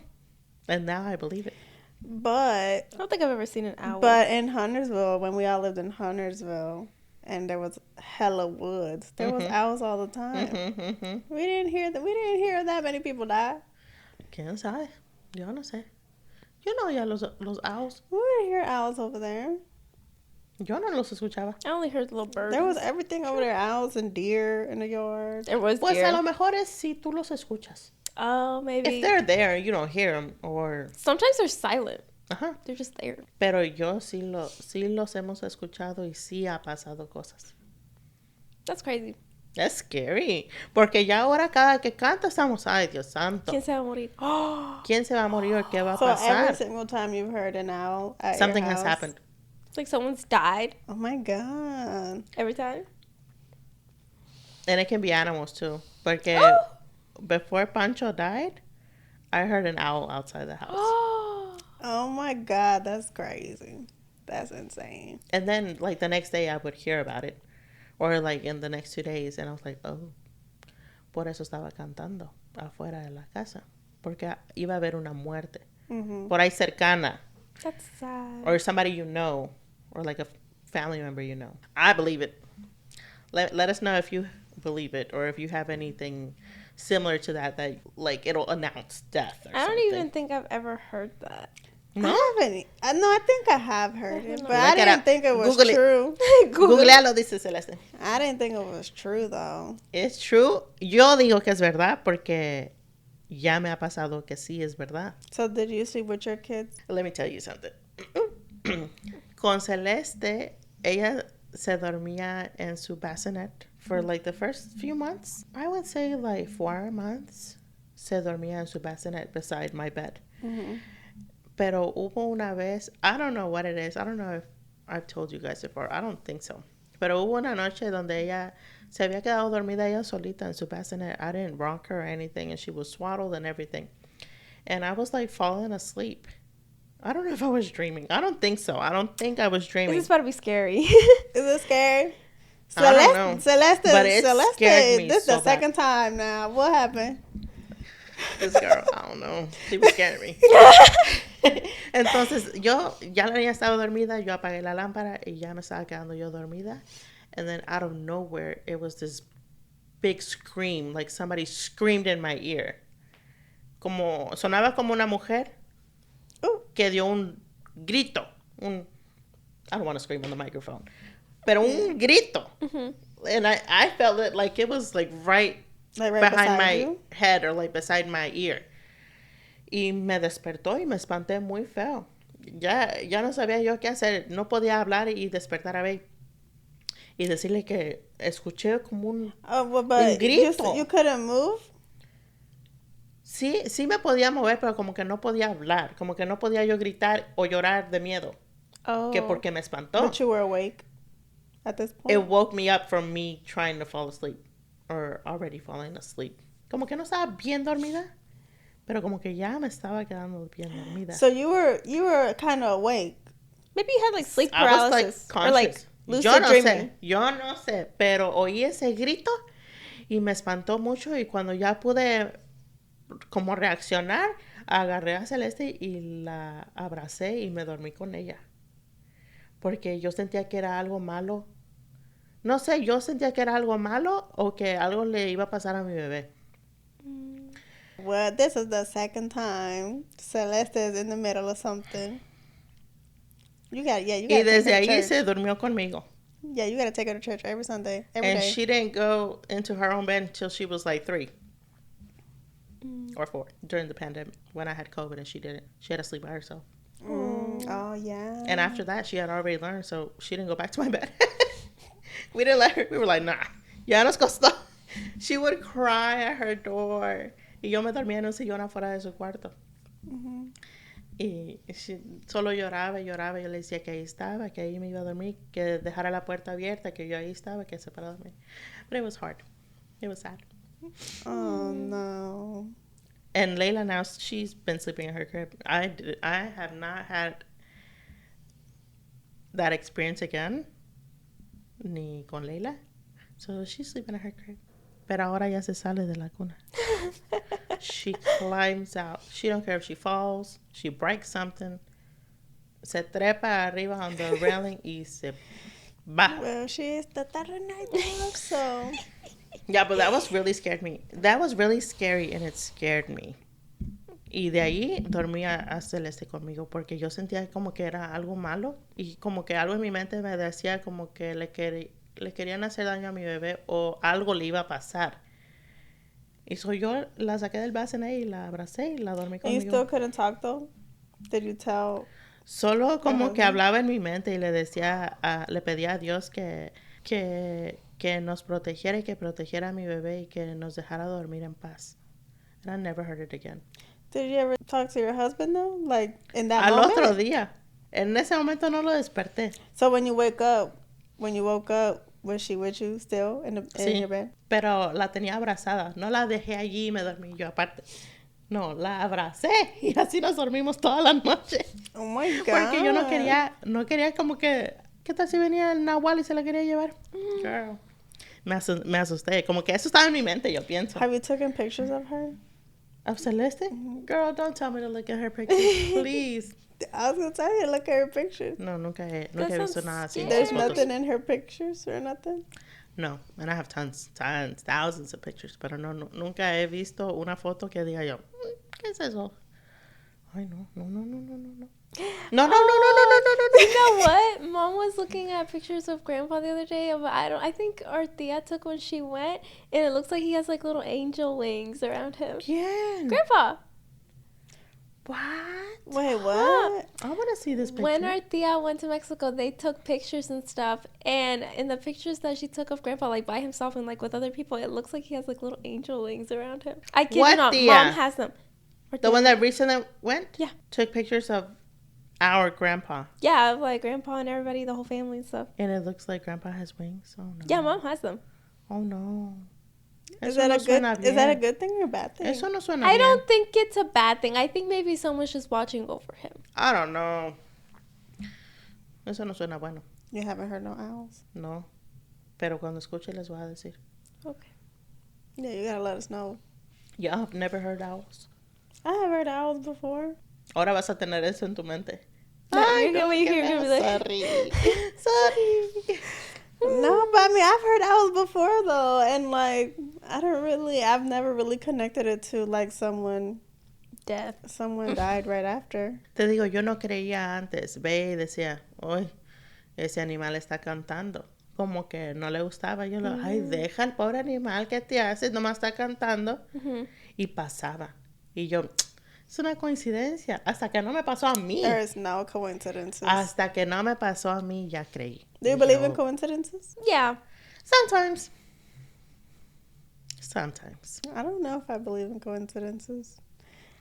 And now I believe it. But I don't think I've ever seen an owl. But in Huntersville, when we all lived in Huntersville, and there was hella woods, there was owls all the time. We didn't hear that. We didn't hear that many people die. ¿Quién sabe? Yo no sé. Yo no oía los owls. We didn't hear owls over there. Yo no los escuchaba. I only heard the little birds. There was everything over there: owls and deer in the yard. There was Pues deer. a lo mejor es si tú los escuchas. Oh, maybe. If they're there, you don't hear them. Or, Sometimes they're silent. ajá. They're just there. Pero yo sí los hemos escuchado y sí ha pasado cosas. That's crazy. That's scary. Porque ya ahora cada que canta estamos, ay, Dios santo. ¿Quién se va a morir? Oh, ¿Quién se va a morir o qué va a So every pasar? single time you've heard an owl at Something your has house- happened. it's like someone's died Oh my god! every time. And it can be animals too. Porque before Pancho died, I heard an owl outside the house. Oh, Oh my god! That's crazy. That's insane. And then, like, the next day I would hear about it. Or, like, in the next 2 days. And I was like, oh, por eso estaba cantando afuera de la casa. Porque iba a haber una muerte. Por ahí cercana. that's sad. Or somebody you know. Or, like, a family member you know. I believe it. Let us know if you believe it. Or if you have anything similar to that, like, it'll announce death or I don't something. even think I've ever heard that. No? I haven't. No, I think I have heard it, but I Look it didn't up. think it was Google it. true. Googlealo, dice Celeste. I didn't think it was true though. Es true. Yo digo que es verdad porque ya me ha pasado que sí es verdad. So did you sleep with your kids? Let me tell you something. Con Celeste, ella se dormía en su bassinet for like the first few months. I would say like 4 months. Se dormía en su bassinet beside my bed. Pero hubo una vez, I don't know what it is. I don't know if I've told you guys before. I don't think so. Pero hubo una noche donde ella se había quedado dormida ella solita en su bassinet. I didn't rock her or anything, and she was swaddled and everything. And I was like falling asleep. I don't know if I was dreaming. I don't think so. I don't think I was This dreaming. is about to be scary. Is it scary? I don't know. Celeste, But it Celeste, scared me this is so the second time now. What happened? This girl, I don't know. She was scaring me. Entonces, yo ya la niña estaba dormida. Yo apagué la lámpara y ya me estaba quedando yo dormida. And then out of nowhere, it was this big scream. Like somebody screamed in my ear. Sonaba como una mujer que dio un grito. I don't want to scream on the microphone. Pero un grito. And I felt it like it was like right behind beside my you? head or like beside my ear. Y me despertó y me espanté muy feo. Ya no sabía yo qué hacer. No podía hablar y despertar a Bey. Y decirle que escuché como un But grito. you couldn't move? Sí me podía mover, pero como que no podía hablar. Como que no podía yo gritar o llorar de miedo. Oh. Que porque me espantó. But you were awake at this point? It woke me up from me trying to fall asleep. Or already falling asleep. Como que no estaba bien dormida. Pero como que ya me estaba quedando bien dormida. So you were kind of awake. Maybe you had like sleep I was paralysis. like Or like conscious. lucid dreaming. Yo no sé. Pero oí ese grito y me espantó mucho. Y cuando ya pude como reaccionar, agarré a Celeste y la abracé y me dormí con ella. Porque yo sentía que era algo malo. No sé, yo sentía que era algo malo o que algo le iba a pasar a mi bebé. Well, this is the second time Celeste is in the middle of something. You got Y to take desde her to ahí church. se durmió conmigo. Yeah, you got to take her to church every Sunday, every And day. she didn't go into her own bed until she was like 3 or 4 during the pandemic when I had COVID and she didn't. She had to sleep by herself. Oh, yeah. And after that, she had already learned, so she didn't go back to my bed. We didn't let her. We were like, nah, ya nos costó. She would cry at her door. Y yo me dormía en un sillón afuera de su cuarto. Y solo lloraba y lloraba. Yo le decía que ahí estaba, que ahí me iba a dormir, que dejara la puerta abierta, que yo ahí estaba, que se para dormir. But it was hard. It was sad. Oh, no. And Layla now, she's been sleeping in her crib. I have not had that experience again. Ni con Layla. So she's sleeping in her crib. Pero ahora ya se sale de la cuna. She climbs out. She don't care if she falls. She breaks something. Se trepa arriba on the railing y se va. Well, she is the Saturday night dog, so. Yeah, but that was really scared me. That was really scary and it scared me. Y de ahí dormía a Celeste conmigo porque yo sentía como que era algo malo y como que algo en mi mente me decía como que le querían hacer daño a mi bebé o algo le iba a pasar. Y so yo la saqué del bassinet y la abracé y la dormí And you conmigo. still couldn't talk, though? Did you tell? Solo como que hablaba en mi mente y le decía, le pedía a Dios que nos protegiera y que protegiera a mi bebé y que nos dejara dormir en paz. And I never heard it again. Did you ever talk to your husband, though? Like, in that Al moment? otro día. En ese momento no lo desperté. So when you woke up, was she with you still in your bed? Pero la tenía abrazada. No la dejé allí y me dormí yo aparte. No, la abracé y así nos dormimos toda la noche. Oh my God. Porque yo no quería como que, ¿qué tal si venía el Nahual y se la quería llevar? Girl. Me asusté. Como que eso estaba en mi mente, yo pienso. Have you taken pictures of her? ¿Of Celeste? Girl, don't tell me to look at her pictures, please. I was going to tell you, look at her pictures. No, nunca he visto nada así. There's nothing in her pictures or nothing? No, and I have tons, thousands of pictures, pero nunca he visto una foto que diga yo, ¿qué es eso? Ay, no. No. You know what? Mom was looking at pictures of Grandpa the other day. But I think our tia took when she went, and it looks like he has like little angel wings around him. ¿Quién? Grandpa. What? Wait, what? I want to see this picture. When our tia went to Mexico, they took pictures and stuff. And in the pictures that she took of Grandpa, like by himself and like with other people, it looks like he has like little angel wings around him. I kid you not. tia? Mom has them. The one that recently went? Yeah. Took pictures of our grandpa. Yeah, of like Grandpa and everybody, the whole family and stuff. And it looks like Grandpa has wings. Oh, no. Yeah, Mom has them. Oh, no. Is that a good thing or a bad thing? Eso no suena I bien. don't think it's a bad thing. I think maybe someone's just watching over him. I don't know. Eso no suena bueno. You haven't heard no owls? No. Pero cuando escuche les voy a decir. Okay. Yeah, you gotta let us know. Yeah, I've never heard owls. I have heard owls before. Ahora vas a tener eso en tu mente. You're gonna be like, Sorry. No, but I mean, I've heard owls before though, and like, I've never really connected it to like someone died right after. Te digo, yo no creía antes. Ve y decía, uy, ese animal está cantando. Como que no le gustaba. Yo ay, deja el pobre animal que te hace, nomás está cantando. Y pasaba. Y yo, es una coincidencia. Hasta que no me pasó a mí. There is no coincidences. Hasta que no me pasó a mí, ya creí. Do you believe in coincidences? yeah. Sometimes. I don't know if I believe in coincidences.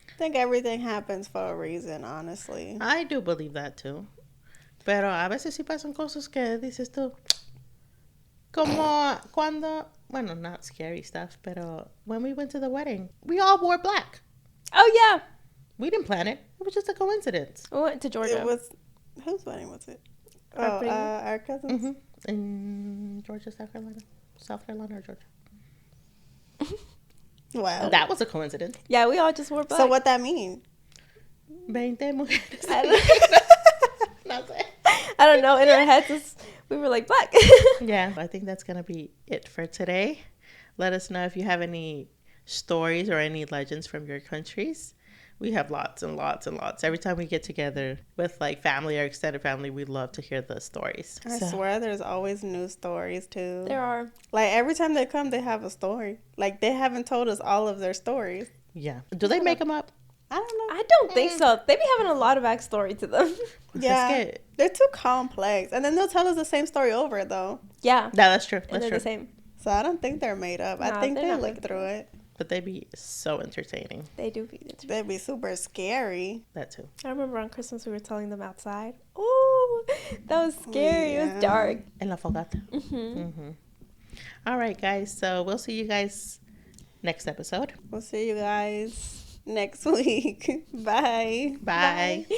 I think everything happens for a reason, honestly. I do believe that too. Pero a veces sí pasan cosas que dices tú, como cuando, bueno, not scary stuff, pero when we went to the wedding, we all wore black. Oh yeah, We didn't plan it. It was just a coincidence. we went to Georgia. It was whose wedding was it? Our pretty- Our cousins. Mm-hmm. In Georgia, South Carolina or Georgia. Wow. That was a coincidence. Yeah, we all just wore black. So what that mean? 20 mujeres. I don't, No sé. I don't know. In our heads, we were like black. Yeah, I think that's going to be it for today. Let us know if you have any stories or any legends from your countries. We have lots and lots and lots. Every time we get together with like family or extended family, we love to hear the stories. I swear there's always new stories too. There are. Like every time they come, they have a story. Like they haven't told us all of their stories. Yeah. Do they make them up? I don't know. I don't think so. They be having a lot of backstory to them. Yeah, Es que- they're too complex, and then they'll tell us the same story over though. Yeah. No, that's true. And That's they're true. the same. So I don't think they're made up. I Nah, think they're they not look made through it. But they be so entertaining. They do be. They'd be super scary. That too. I remember on Christmas we were telling them outside. Ooh, that was scary. It Yeah. was dark. En la fogata. Mm-hmm. All right, guys. So we'll see you guys next episode. We'll see you guys next week. Bye. Bye. Bye.